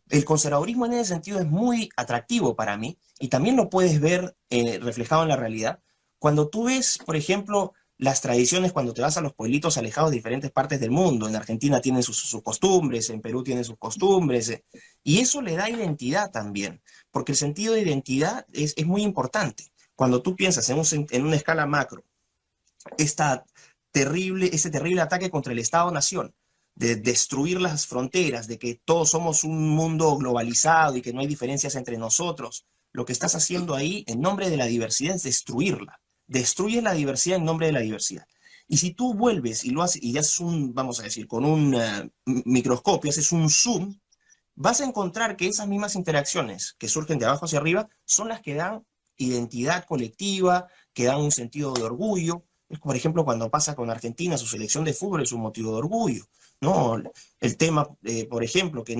el conservadurismo en ese sentido es muy atractivo para mí y también lo puedes ver reflejado en la realidad. Cuando tú ves, por ejemplo, las tradiciones, cuando te vas a los pueblitos alejados de diferentes partes del mundo, en Argentina tienen sus costumbres, en Perú tienen sus costumbres, y eso le da identidad también, porque el sentido de identidad es muy importante. Cuando tú piensas en una escala macro, ese terrible ataque contra el Estado-Nación, de destruir las fronteras, de que todos somos un mundo globalizado y que no hay diferencias entre nosotros, lo que estás haciendo ahí en nombre de la diversidad es destruirla. Destruyes la diversidad en nombre de la diversidad. Y si tú vuelves y lo haces, y haces vamos a decir, con un microscopio, haces un zoom, vas a encontrar que esas mismas interacciones que surgen de abajo hacia arriba son las que dan identidad colectiva, que dan un sentido de orgullo. Es, por ejemplo, cuando pasa con Argentina, su selección de fútbol es un motivo de orgullo, ¿no? El tema, por ejemplo, que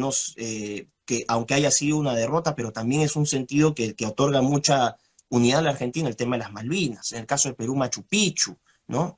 aunque haya sido una derrota, pero también es un sentido que otorga mucha unidad a la Argentina, el tema de las Malvinas, en el caso de Perú, Machu Picchu, ¿no?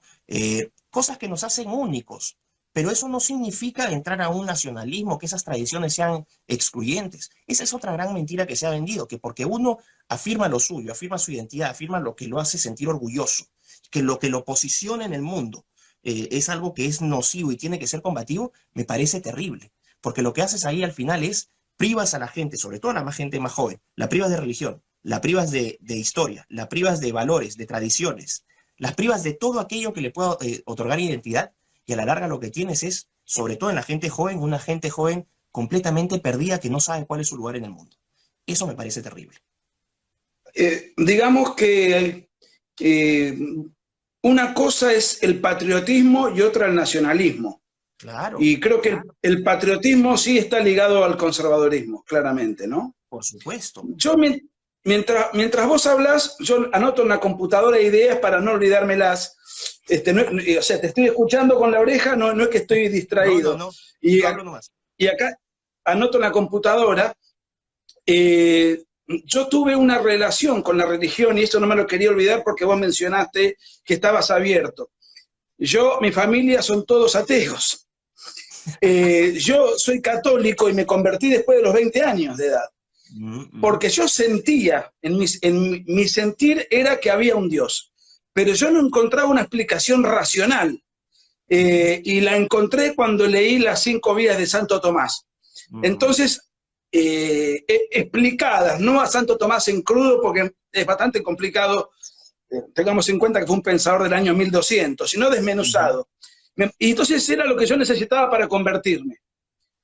Cosas que nos hacen únicos, pero eso no significa entrar a un nacionalismo, que esas tradiciones sean excluyentes. Esa es otra gran mentira que se ha vendido, que porque uno afirma lo suyo, afirma su identidad, afirma lo que lo hace sentir orgulloso, que lo posiciona en el mundo, es algo que es nocivo y tiene que ser combativo, me parece terrible, porque lo que haces ahí al final es privas a la gente, sobre todo a la gente más joven, la privas de religión, la privas de historia, la privas de valores, de tradiciones, las privas de todo aquello que le pueda otorgar identidad, y a la larga lo que tienes es, sobre todo en la gente joven, una gente joven completamente perdida que no sabe cuál es su lugar en el mundo. Eso me parece terrible. Digamos que una cosa es el patriotismo y otra el nacionalismo. Claro. Y creo que el patriotismo sí está ligado al conservadorismo, claramente, ¿no? Por supuesto. Yo, mientras vos hablas, yo anoto en la computadora ideas para no olvidármelas. O sea, te estoy escuchando con la oreja, no es que estoy distraído. No. Y acá anoto en la computadora. Yo tuve una relación con la religión y esto no me lo quería olvidar porque vos mencionaste que estabas abierto. Mi familia son todos ateos. Yo soy católico y me convertí después de los 20 años de edad. Porque yo sentía, en mi sentir era que había un Dios, pero yo no encontraba una explicación racional. Y la encontré cuando leí las 5 vidas de Santo Tomás. Entonces, explicadas, no a Santo Tomás en crudo, porque es bastante complicado, tengamos en cuenta que fue un pensador del año 1200, sino desmenuzado. Y entonces era lo que yo necesitaba para convertirme.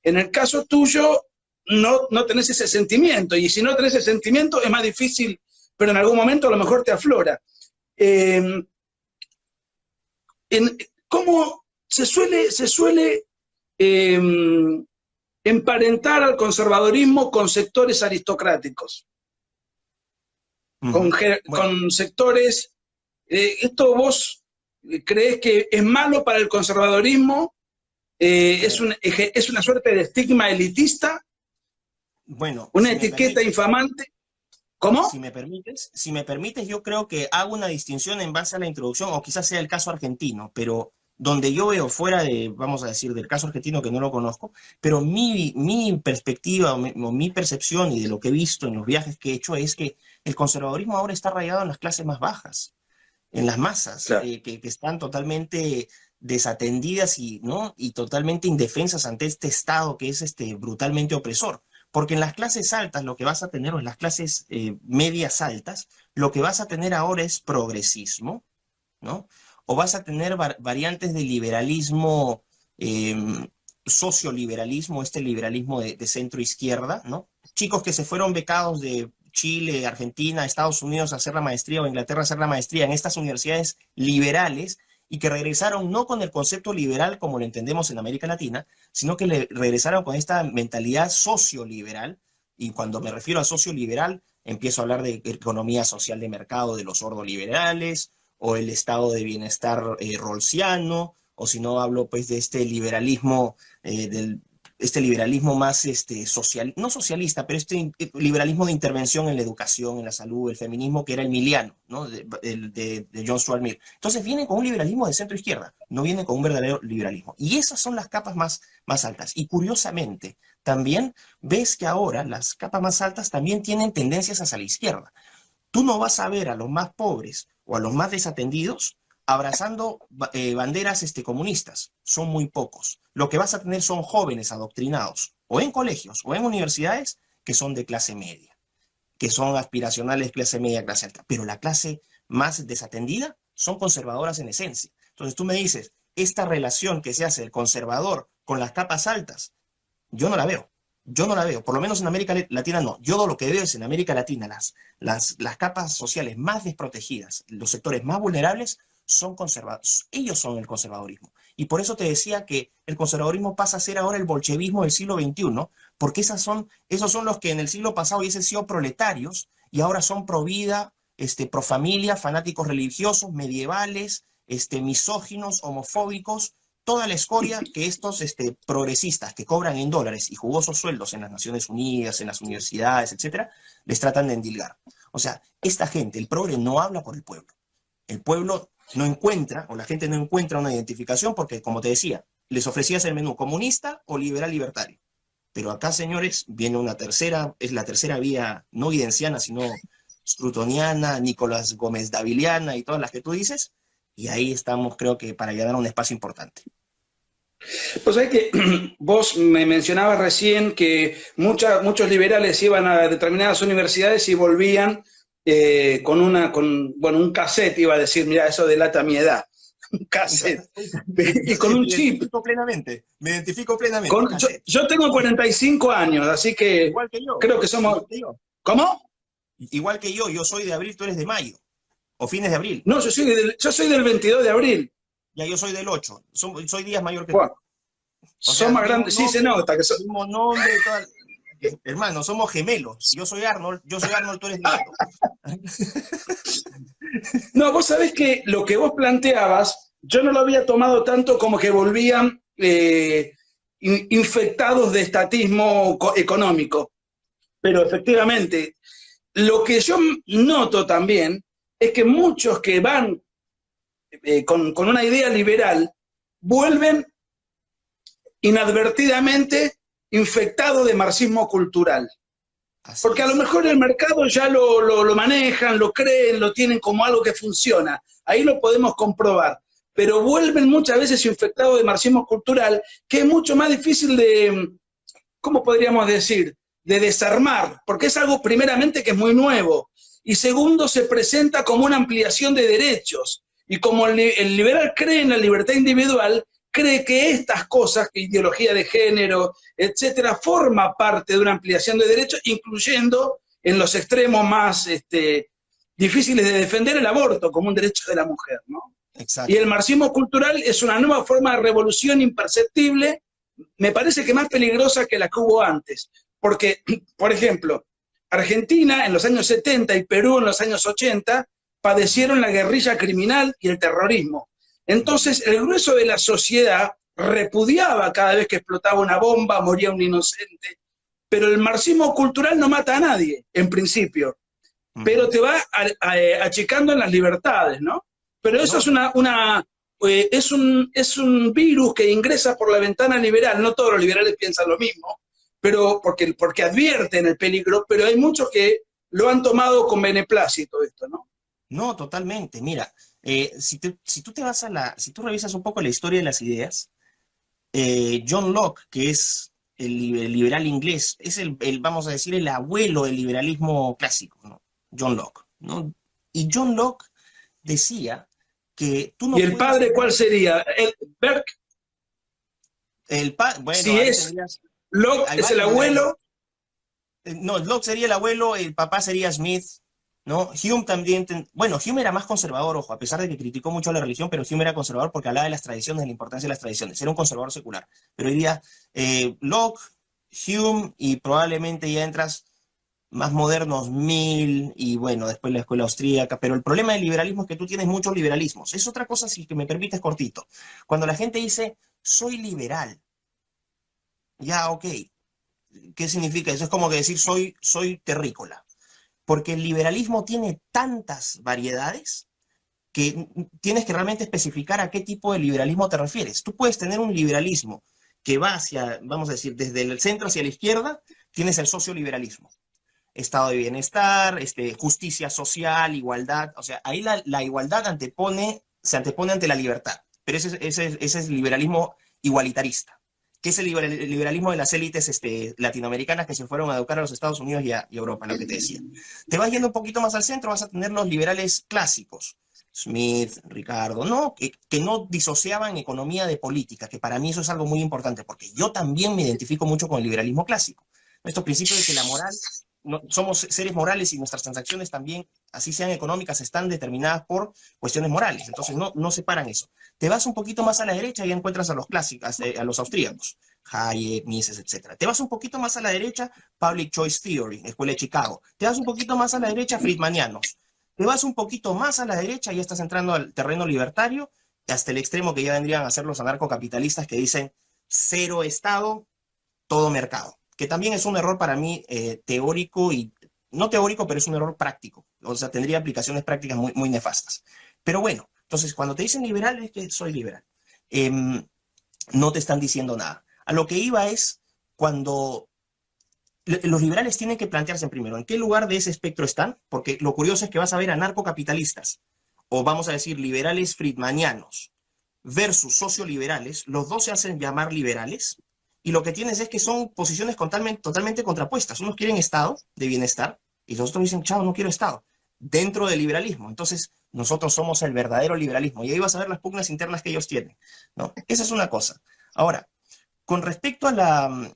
En el caso tuyo, no tenés ese sentimiento, y si no tenés ese sentimiento es más difícil, pero en algún momento a lo mejor te aflora. ¿Cómo se suele emparentar al conservadorismo con sectores aristocráticos? Con sectores... ¿Esto vos crees que es malo para el conservadorismo? ¿Es una suerte de estigma elitista? Bueno, ¿Una etiqueta infamante? ¿Cómo? Si me permites, yo creo que hago una distinción en base a la introducción, o quizás sea el caso argentino, pero donde yo veo fuera de, vamos a decir, del caso argentino que no lo conozco, pero mi perspectiva o mi percepción y de lo que he visto en los viajes que he hecho es que el conservadurismo ahora está arraigado en las clases más bajas, en las masas, claro, que están totalmente desatendidas y totalmente indefensas ante este Estado que es brutalmente opresor. Porque en las clases altas lo que vas a tener, o en las clases medias altas, lo que vas a tener ahora es progresismo, ¿no? O vas a tener variantes de liberalismo, socioliberalismo, liberalismo de centro-izquierda, ¿no? Chicos que se fueron becados de Chile, Argentina, Estados Unidos a hacer la maestría, o Inglaterra a hacer la maestría en estas universidades liberales, y que regresaron no con el concepto liberal como lo entendemos en América Latina, sino que regresaron con esta mentalidad socioliberal. Y cuando me refiero a socioliberal, empiezo a hablar de economía social de mercado de los ordoliberales, o el estado de bienestar rawlsiano, o si no hablo pues de este liberalismo este liberalismo más no socialista, pero este liberalismo de intervención en la educación, en la salud, el feminismo, que era el miliano, ¿no? de John Stuart Mill. Entonces vienen con un liberalismo de centro-izquierda, no vienen con un verdadero liberalismo. Y esas son las capas más altas. Y curiosamente, también ves que ahora las capas más altas también tienen tendencias hacia la izquierda. Tú no vas a ver a los más pobres o a los más desatendidos abrazando banderas comunistas. Son muy pocos. Lo que vas a tener son jóvenes adoctrinados, o en colegios o en universidades, que son de clase media, que son aspiracionales clase media, clase alta. Pero la clase más desatendida son conservadoras en esencia. Entonces tú me dices, esta relación que se hace del conservador con las capas altas, yo no la veo. Yo no la veo, por lo menos en América Latina no. Yo lo que veo es en América Latina las capas sociales más desprotegidas, los sectores más vulnerables son conservadores. Ellos son el conservadorismo. Y por eso te decía que el conservadorismo pasa a ser ahora el bolchevismo del siglo XXI, ¿no? Porque esos son los que en el siglo pasado hubiesen sido proletarios y ahora son pro vida, pro familia, fanáticos religiosos, medievales, misóginos, homofóbicos, toda la escoria que estos progresistas que cobran en dólares y jugosos sueldos en las Naciones Unidas, en las universidades, etcétera, les tratan de endilgar. O sea, esta gente, el progre, no habla por el pueblo. El pueblo no encuentra, o la gente no encuentra una identificación porque, como te decía, les ofrecías el menú comunista o liberal libertario. Pero acá, señores, viene es la tercera vía no guidenciana, sino scrutoniana, Nicolás Gómez Daviliana y todas las que tú dices, y ahí estamos, creo que, para llegar a un espacio importante. Pues hay que, vos me mencionabas recién que muchos liberales iban a determinadas universidades y volvían con un cassette, iba a decir, mira, eso delata mi edad, un cassette, y con un chip. Me identifico plenamente. Yo tengo 45 años, así que igual que yo, creo que somos... ¿Cómo? Igual que yo soy de abril, tú eres de mayo, o fines de abril. No, yo soy del 22 de abril. Ya, yo soy del 8, soy días mayor que tú. Son más grandes, sí se nota. Mismo nombre, hermano, somos gemelos. Yo soy Arnold, tú eres Lito. No, vos sabés que lo que vos planteabas, yo no lo había tomado tanto como que volvían infectados de estatismo económico. Pero efectivamente, lo que yo noto también es que muchos que van con una idea liberal vuelven inadvertidamente infectados de marxismo cultural. Porque a lo mejor el mercado ya lo manejan, lo creen, lo tienen como algo que funciona. Ahí lo podemos comprobar. Pero vuelven muchas veces infectados de marxismo cultural, que es mucho más difícil de, ¿cómo podríamos decir?, de desarmar, porque es algo primeramente que es muy nuevo, y segundo se presenta como una ampliación de derechos, y como el liberal cree en la libertad individual, cree que estas cosas, que ideología de género, etcétera, forma parte de una ampliación de derechos, incluyendo en los extremos más difíciles de defender el aborto como un derecho de la mujer, ¿no? Exacto. Y el marxismo cultural es una nueva forma de revolución imperceptible, me parece que más peligrosa que la que hubo antes. Porque, por ejemplo, Argentina en los años 70 y Perú en los años 80 padecieron la guerrilla criminal y el terrorismo. Entonces, el grueso de la sociedad repudiaba cada vez que explotaba una bomba, moría un inocente. Pero el marxismo cultural no mata a nadie, en principio. Pero te va achicando en las libertades, ¿no? Pero eso es un virus que ingresa por la ventana liberal. No todos los liberales piensan lo mismo, pero porque advierten el peligro, pero hay muchos que lo han tomado con beneplácito esto, ¿no? No, totalmente. Mira, si tú revisas un poco la historia de las ideas, John Locke, que es el liberal inglés, es vamos a decir, el abuelo del liberalismo clásico, ¿no? John Locke, ¿no? Y John Locke decía que tú no... ¿Y el padre cuál sería? ¿El Burke? Bueno, si es Locke, es el abuelo. No, Locke sería el abuelo, el papá sería Smith, ¿no? Hume también, bueno, Hume era más conservador, ojo, a pesar de que criticó mucho a la religión, pero Hume era conservador porque hablaba de las tradiciones, de la importancia de las tradiciones, era un conservador secular. Pero hoy día, Locke, Hume y probablemente ya entras más modernos, Mill y bueno, después la escuela austríaca, pero el problema del liberalismo es que tú tienes muchos liberalismos. Es otra cosa, si que me permites cortito. Cuando la gente dice, soy liberal, Ya, ok. ¿Qué significa eso? Es como que decir soy terrícola. Porque el liberalismo tiene tantas variedades que tienes que realmente especificar a qué tipo de liberalismo te refieres. Tú puedes tener un liberalismo que va hacia, vamos a decir, desde el centro hacia la izquierda, tienes el socioliberalismo. Estado de bienestar, justicia social, igualdad. O sea, ahí la igualdad se antepone ante la libertad. Pero ese es el liberalismo igualitarista, que es el liberalismo de las élites latinoamericanas que se fueron a educar a los Estados Unidos y a Europa, lo que te decía. Te vas yendo un poquito más al centro, vas a tener los liberales clásicos, Smith, Ricardo, ¿no? Que no disociaban economía de política, que para mí eso es algo muy importante, porque yo también me identifico mucho con el liberalismo clásico. Estos principios de que la moral, no, somos seres morales y nuestras transacciones también, así sean económicas, están determinadas por cuestiones morales. Entonces no separan eso. Te vas un poquito más a la derecha y encuentras a los clásicos, a los austríacos, Hayek, Mises, etc. Te vas un poquito más a la derecha, Public Choice Theory, Escuela de Chicago. Te vas un poquito más a la derecha, Friedmanianos. Te vas un poquito más a la derecha y ya estás entrando al terreno libertario, hasta el extremo que ya vendrían a ser los anarcocapitalistas que dicen cero Estado, todo mercado. Que también es un error para mí teórico y no teórico, pero es un error práctico. O sea, tendría aplicaciones prácticas muy, muy nefastas. Pero bueno, entonces cuando te dicen liberal es que soy liberal. No te están diciendo nada. A lo que iba es cuando los liberales tienen que plantearse primero en qué lugar de ese espectro están, porque lo curioso es que vas a ver anarcocapitalistas, o vamos a decir liberales friedmanianos, versus socioliberales, los dos se hacen llamar liberales, y lo que tienes es que son posiciones totalmente contrapuestas. Unos quieren Estado de bienestar, y los otros dicen, chao, no quiero Estado, dentro del liberalismo. Entonces, nosotros somos el verdadero liberalismo, y ahí vas a ver las pugnas internas que ellos tienen, ¿no? Esa es una cosa. Ahora, con respecto a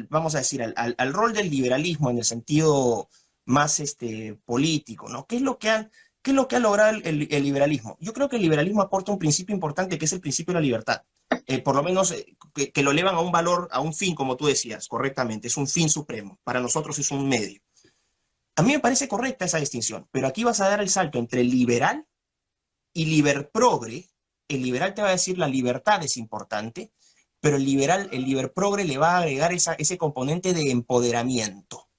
vamos a decir, al rol del liberalismo en el sentido más político, ¿no? ¿Qué es lo que ha logrado el liberalismo? Yo creo que el liberalismo aporta un principio importante que es el principio de la libertad. Por lo menos que lo elevan a un valor, a un fin, como tú decías, correctamente. Es un fin supremo. Para nosotros es un medio. A mí me parece correcta esa distinción, pero aquí vas a dar el salto entre liberal y liberprogre. El liberal te va a decir la libertad es importante, pero el liberprogre le va a agregar ese componente de empoderamiento.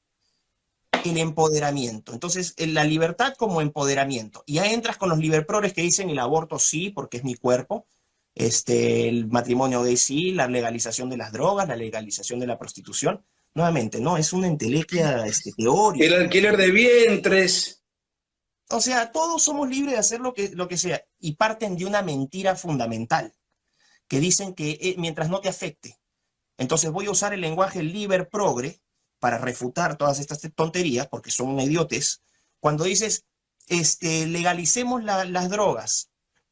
El empoderamiento. Entonces, la libertad como empoderamiento. Y ahí entras con los liberprogres que dicen el aborto sí, porque es mi cuerpo, el matrimonio gay sí, la legalización de las drogas, la legalización de la prostitución. Nuevamente, no, es una entelequia teórica. El alquiler de vientres. O sea, todos somos libres de hacer lo que sea. Y parten de una mentira fundamental, que dicen que mientras no te afecte. Entonces voy a usar el lenguaje liberprogre para refutar todas estas tonterías, porque son una idiotez. Cuando dices, legalicemos las drogas,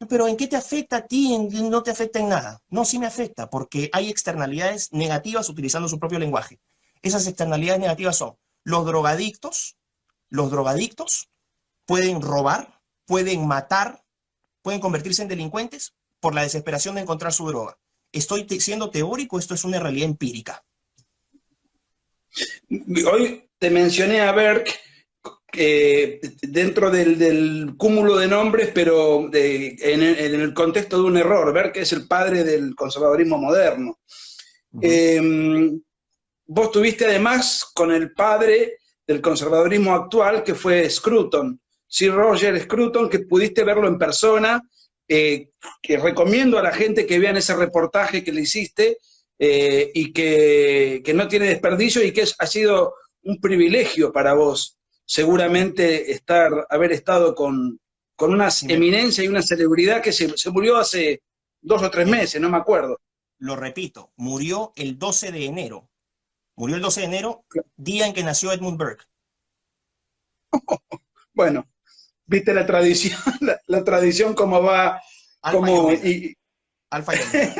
pero ¿en qué te afecta a ti? No te afecta en nada. No, sí me afecta, porque hay externalidades negativas utilizando su propio lenguaje. Esas externalidades negativas son los drogadictos pueden robar, pueden matar, pueden convertirse en delincuentes por la desesperación de encontrar su droga. ¿Estoy siendo teórico? Esto es una realidad empírica. Hoy te mencioné a Berg dentro del cúmulo de nombres, pero en el contexto de un error. Berg es el padre del conservadurismo moderno. Vos tuviste además con el padre del conservadurismo actual, que fue Scruton, Sir Roger Scruton, que pudiste verlo en persona, que recomiendo a la gente que vean ese reportaje que le hiciste, y que no tiene desperdicio y que ha sido un privilegio para vos, seguramente haber estado con una eminencia y una celebridad que se murió hace 2 o 3 meses, no me acuerdo. Lo repito, murió el 12 de enero. Murió el 12 de enero, día en que nació Edmund Burke. Bueno, viste la tradición, la tradición cómo va. Alfa y Omega.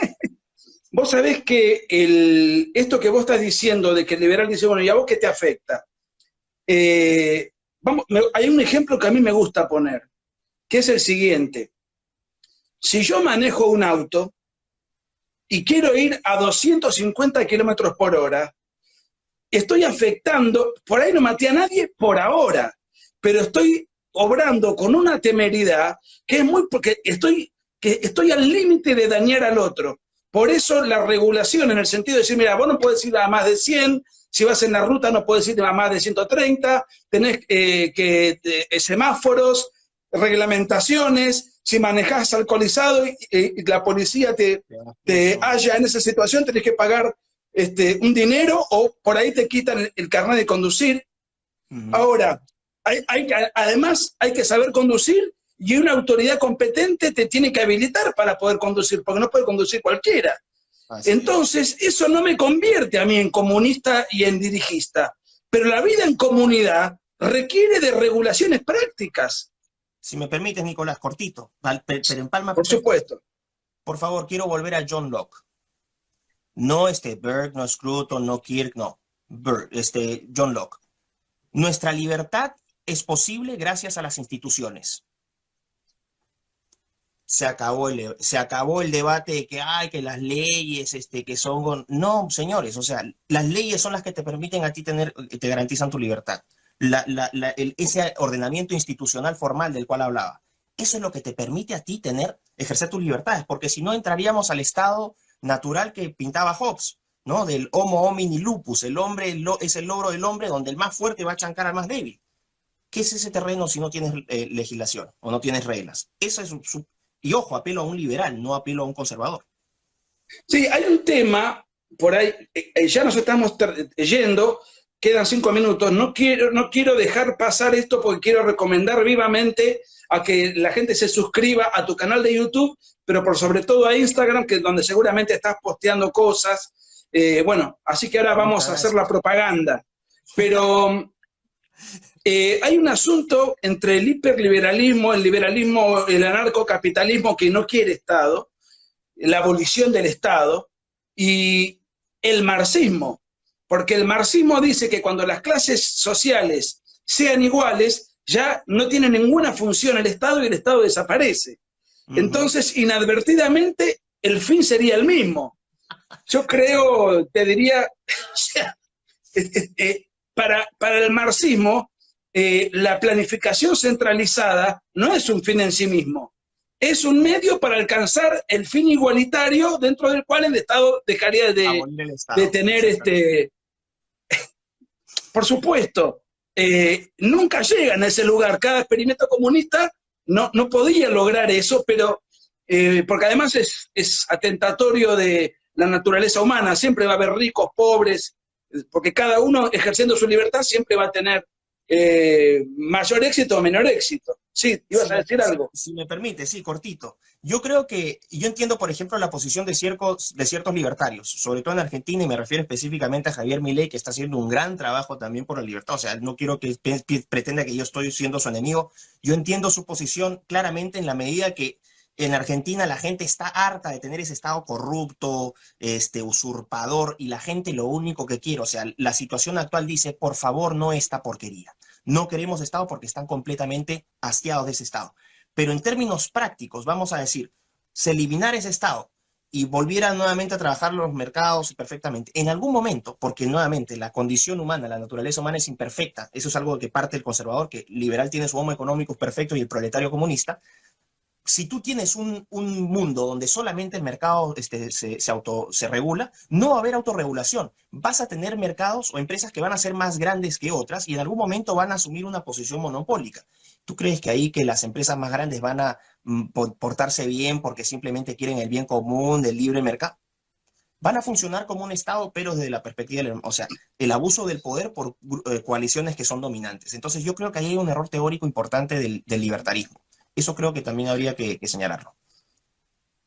Vos sabés que esto que vos estás diciendo de que el liberal dice, bueno, ¿y a vos qué te afecta? Hay un ejemplo que a mí me gusta poner, que es el siguiente. Si yo manejo un auto y quiero ir a 250 kilómetros por hora, estoy afectando, por ahí no maté a nadie por ahora, pero estoy obrando con una temeridad que es porque estoy al límite de dañar al otro. Por eso la regulación, en el sentido de decir, mira, vos no podés ir a más de 100, si vas en la ruta no podés ir a más de 130, tenés semáforos, reglamentaciones, si manejás alcoholizado y la policía te halla en esa situación, tenés que pagar un dinero o por ahí te quitan el carnet de conducir. Ahora, además hay que saber conducir y una autoridad competente te tiene que habilitar para poder conducir, porque no puede conducir cualquiera. Entonces, eso no me convierte a mí en comunista y en dirigista, pero la vida en comunidad requiere de regulaciones prácticas. Si me permites, Nicolás, cortito, pero en palma. Por supuesto. Por favor, quiero volver a John Locke. No Burke, no Scruton, no Kirk, no. John Locke. Nuestra libertad es posible gracias a las instituciones. Se acabó el debate de que las leyes que son... No, señores, o sea, las leyes son las que te permiten a ti te garantizan tu libertad. Ese ordenamiento institucional formal del cual hablaba, eso es lo que te permite a ti ejercer tus libertades, porque si no entraríamos al estado natural que pintaba Hobbes, ¿no? Del homo homini lupus, el hombre es el logro del hombre donde el más fuerte va a chancar al más débil. ¿Qué es ese terreno si no tienes legislación o no tienes reglas? Eso es y ojo, apelo a un liberal, no apelo a un conservador. Sí, hay un tema, por ahí, ya nos estamos yendo, quedan 5 minutos, no quiero dejar pasar esto porque quiero recomendar vivamente a que la gente se suscriba a tu canal de YouTube, pero por sobre todo a Instagram, que es donde seguramente estás posteando cosas. Bueno, así que ahora vamos a hacer la propaganda. Pero hay un asunto entre el hiperliberalismo, el liberalismo, el anarcocapitalismo que no quiere Estado, la abolición del Estado, y el marxismo. Porque el marxismo dice que cuando las clases sociales sean iguales, ya no tiene ninguna función el Estado y el Estado desaparece. Entonces, inadvertidamente, el fin sería el mismo. Yo creo, te diría, o sea, para el marxismo, la planificación centralizada no es un fin en sí mismo, es un medio para alcanzar el fin igualitario dentro del cual el Estado dejaría de tener por supuesto, nunca llegan a ese lugar. Cada experimento comunista no podía lograr eso, pero porque además es atentatorio de la naturaleza humana. Siempre va a haber ricos, pobres, porque cada uno ejerciendo su libertad siempre va a tener mayor éxito o menor éxito. Sí, ibas a decir algo. Si me permite, sí, cortito. Yo entiendo, por ejemplo, la posición de ciertos libertarios, sobre todo en Argentina, y me refiero específicamente a Javier Milei, que está haciendo un gran trabajo también por la libertad. O sea, no quiero que pretenda que yo estoy siendo su enemigo. Yo entiendo su posición claramente en la medida que en Argentina la gente está harta de tener ese Estado corrupto, usurpador, y la gente lo único que quiere, o sea, la situación actual dice, por favor, no esta porquería. No queremos Estado porque están completamente hastiados de ese Estado. Pero en términos prácticos, vamos a decir, se eliminara ese Estado y volviera nuevamente a trabajar los mercados perfectamente, en algún momento, porque nuevamente la condición humana, la naturaleza humana es imperfecta, eso es algo que parte del conservador, que el liberal tiene su homo económico perfecto y el proletario comunista. Si tú tienes un mundo donde solamente el mercado se regula, no va a haber autorregulación. Vas a tener mercados o empresas que van a ser más grandes que otras y en algún momento van a asumir una posición monopólica. ¿Tú crees que ahí que las empresas más grandes van a portarse bien porque simplemente quieren el bien común del libre mercado? Van a funcionar como un Estado, pero desde la perspectiva, o sea, el abuso del poder por coaliciones que son dominantes. Entonces yo creo que ahí hay un error teórico importante del libertarismo. Eso creo que también habría que señalarlo.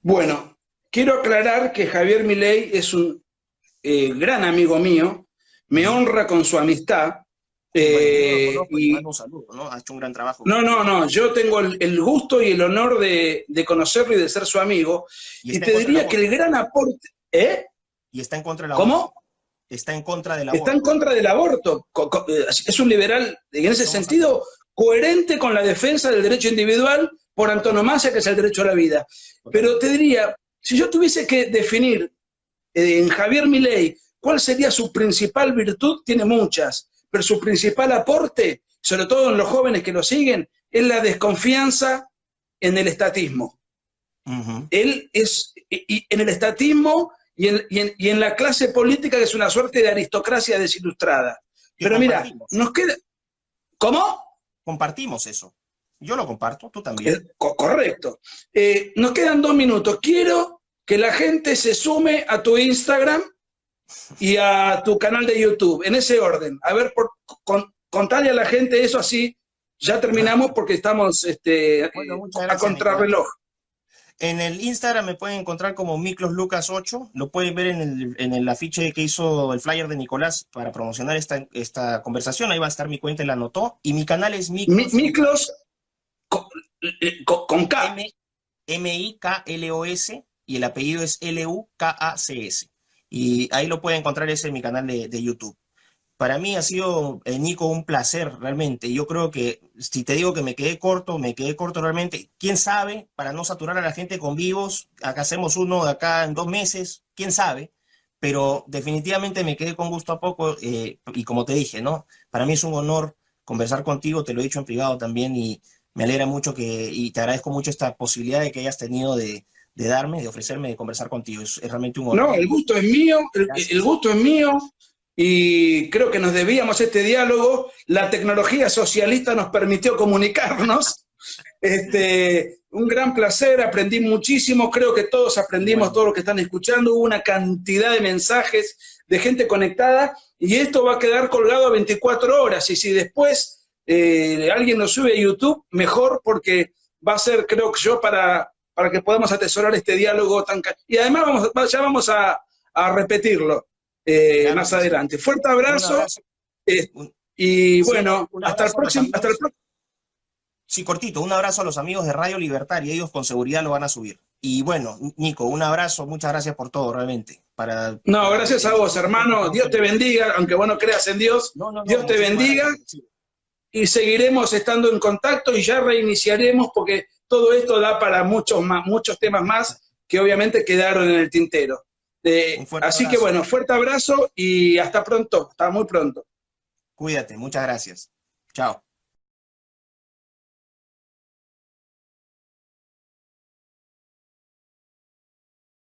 Bueno, quiero aclarar que Javier Milei es un gran amigo mío, me honra con su amistad. Un saludo, ¿no? Ha hecho un gran trabajo. No, yo tengo el gusto y el honor de conocerlo y de ser su amigo. Y te diría que el gran aporte... Y está en contra del aborto. ¿Cómo? Está en contra del aborto. Está en contra del aborto. Es un liberal, en ese sentido, coherente con la defensa del derecho individual por antonomasia, que es el derecho a la vida. Pero te diría, si yo tuviese que definir en Javier Milei cuál sería su principal virtud, tiene muchas, pero su principal aporte, sobre todo en los jóvenes que lo siguen, es la desconfianza en el estatismo. Ujú. Él es, y en el estatismo y en la clase política, que es una suerte de aristocracia desilustrada. Que Pero mira, compartimos. nos queda... ¿Cómo? Compartimos eso. Yo lo comparto, tú también. Correcto. Nos quedan 2 minutos. Quiero que la gente se sume a tu Instagram y a tu canal de YouTube, en ese orden. A ver, contale a la gente eso, así ya terminamos porque estamos Bueno, muchas a gracias, Nicolás. contrarreloj. En el Instagram me pueden encontrar como MiklosLucas8. Lo pueden ver en el afiche que hizo el flyer de Nicolás para promocionar esta conversación. Ahí va a estar mi cuenta, él la anotó. Y mi canal es Miklos, Miklos con, con K. Miklos, y el apellido es Lukacs. Y ahí lo pueden encontrar, ese en mi canal de YouTube. Para mí ha sido, Nico, un placer realmente. Yo creo que si te digo que me quedé corto realmente. ¿Quién sabe? Para no saturar a la gente con vivos, acá hacemos uno de acá en 2 meses, quién sabe. Pero definitivamente me quedé con gusto a poco, y como te dije, ¿no? Para mí es un honor conversar contigo, te lo he dicho en privado también, y me alegra mucho y te agradezco mucho esta posibilidad de que hayas tenido de ofrecerme, de conversar contigo. Es realmente un No, honor. el gusto es mío, el Gracias. gusto es mío, y creo que nos debíamos este diálogo. La tecnología socialista nos permitió comunicarnos. Un gran placer, aprendí muchísimo, creo que todos aprendimos, Igual. todos los que están escuchando, hubo una cantidad de mensajes de gente conectada, y esto va a quedar colgado 24 horas, y si después alguien lo sube a YouTube, mejor, porque va a ser, creo que yo, para que podamos atesorar este diálogo tan... Y además ya vamos a repetirlo Claro más que sí. adelante. Fuerte Un abrazo, abrazo. Un, y sí, bueno, un hasta el abrazo a los próximo, hasta el amigos. próximo. Sí, cortito, un abrazo a los amigos de Radio Libertad, y ellos con seguridad lo van a subir. Y bueno, Nico, un abrazo, muchas gracias por todo, realmente. No, gracias a vos, hermano. Dios te bendiga, aunque vos no creas en Dios. No, no, no, Dios te muchísimas bendiga, gracias. Sí. y seguiremos estando en contacto, y ya reiniciaremos, porque todo esto da para muchos temas más que obviamente quedaron en el tintero. Un fuerte Así que abrazo. bueno, fuerte abrazo y hasta pronto, hasta muy pronto. Cuídate, muchas gracias. Chao.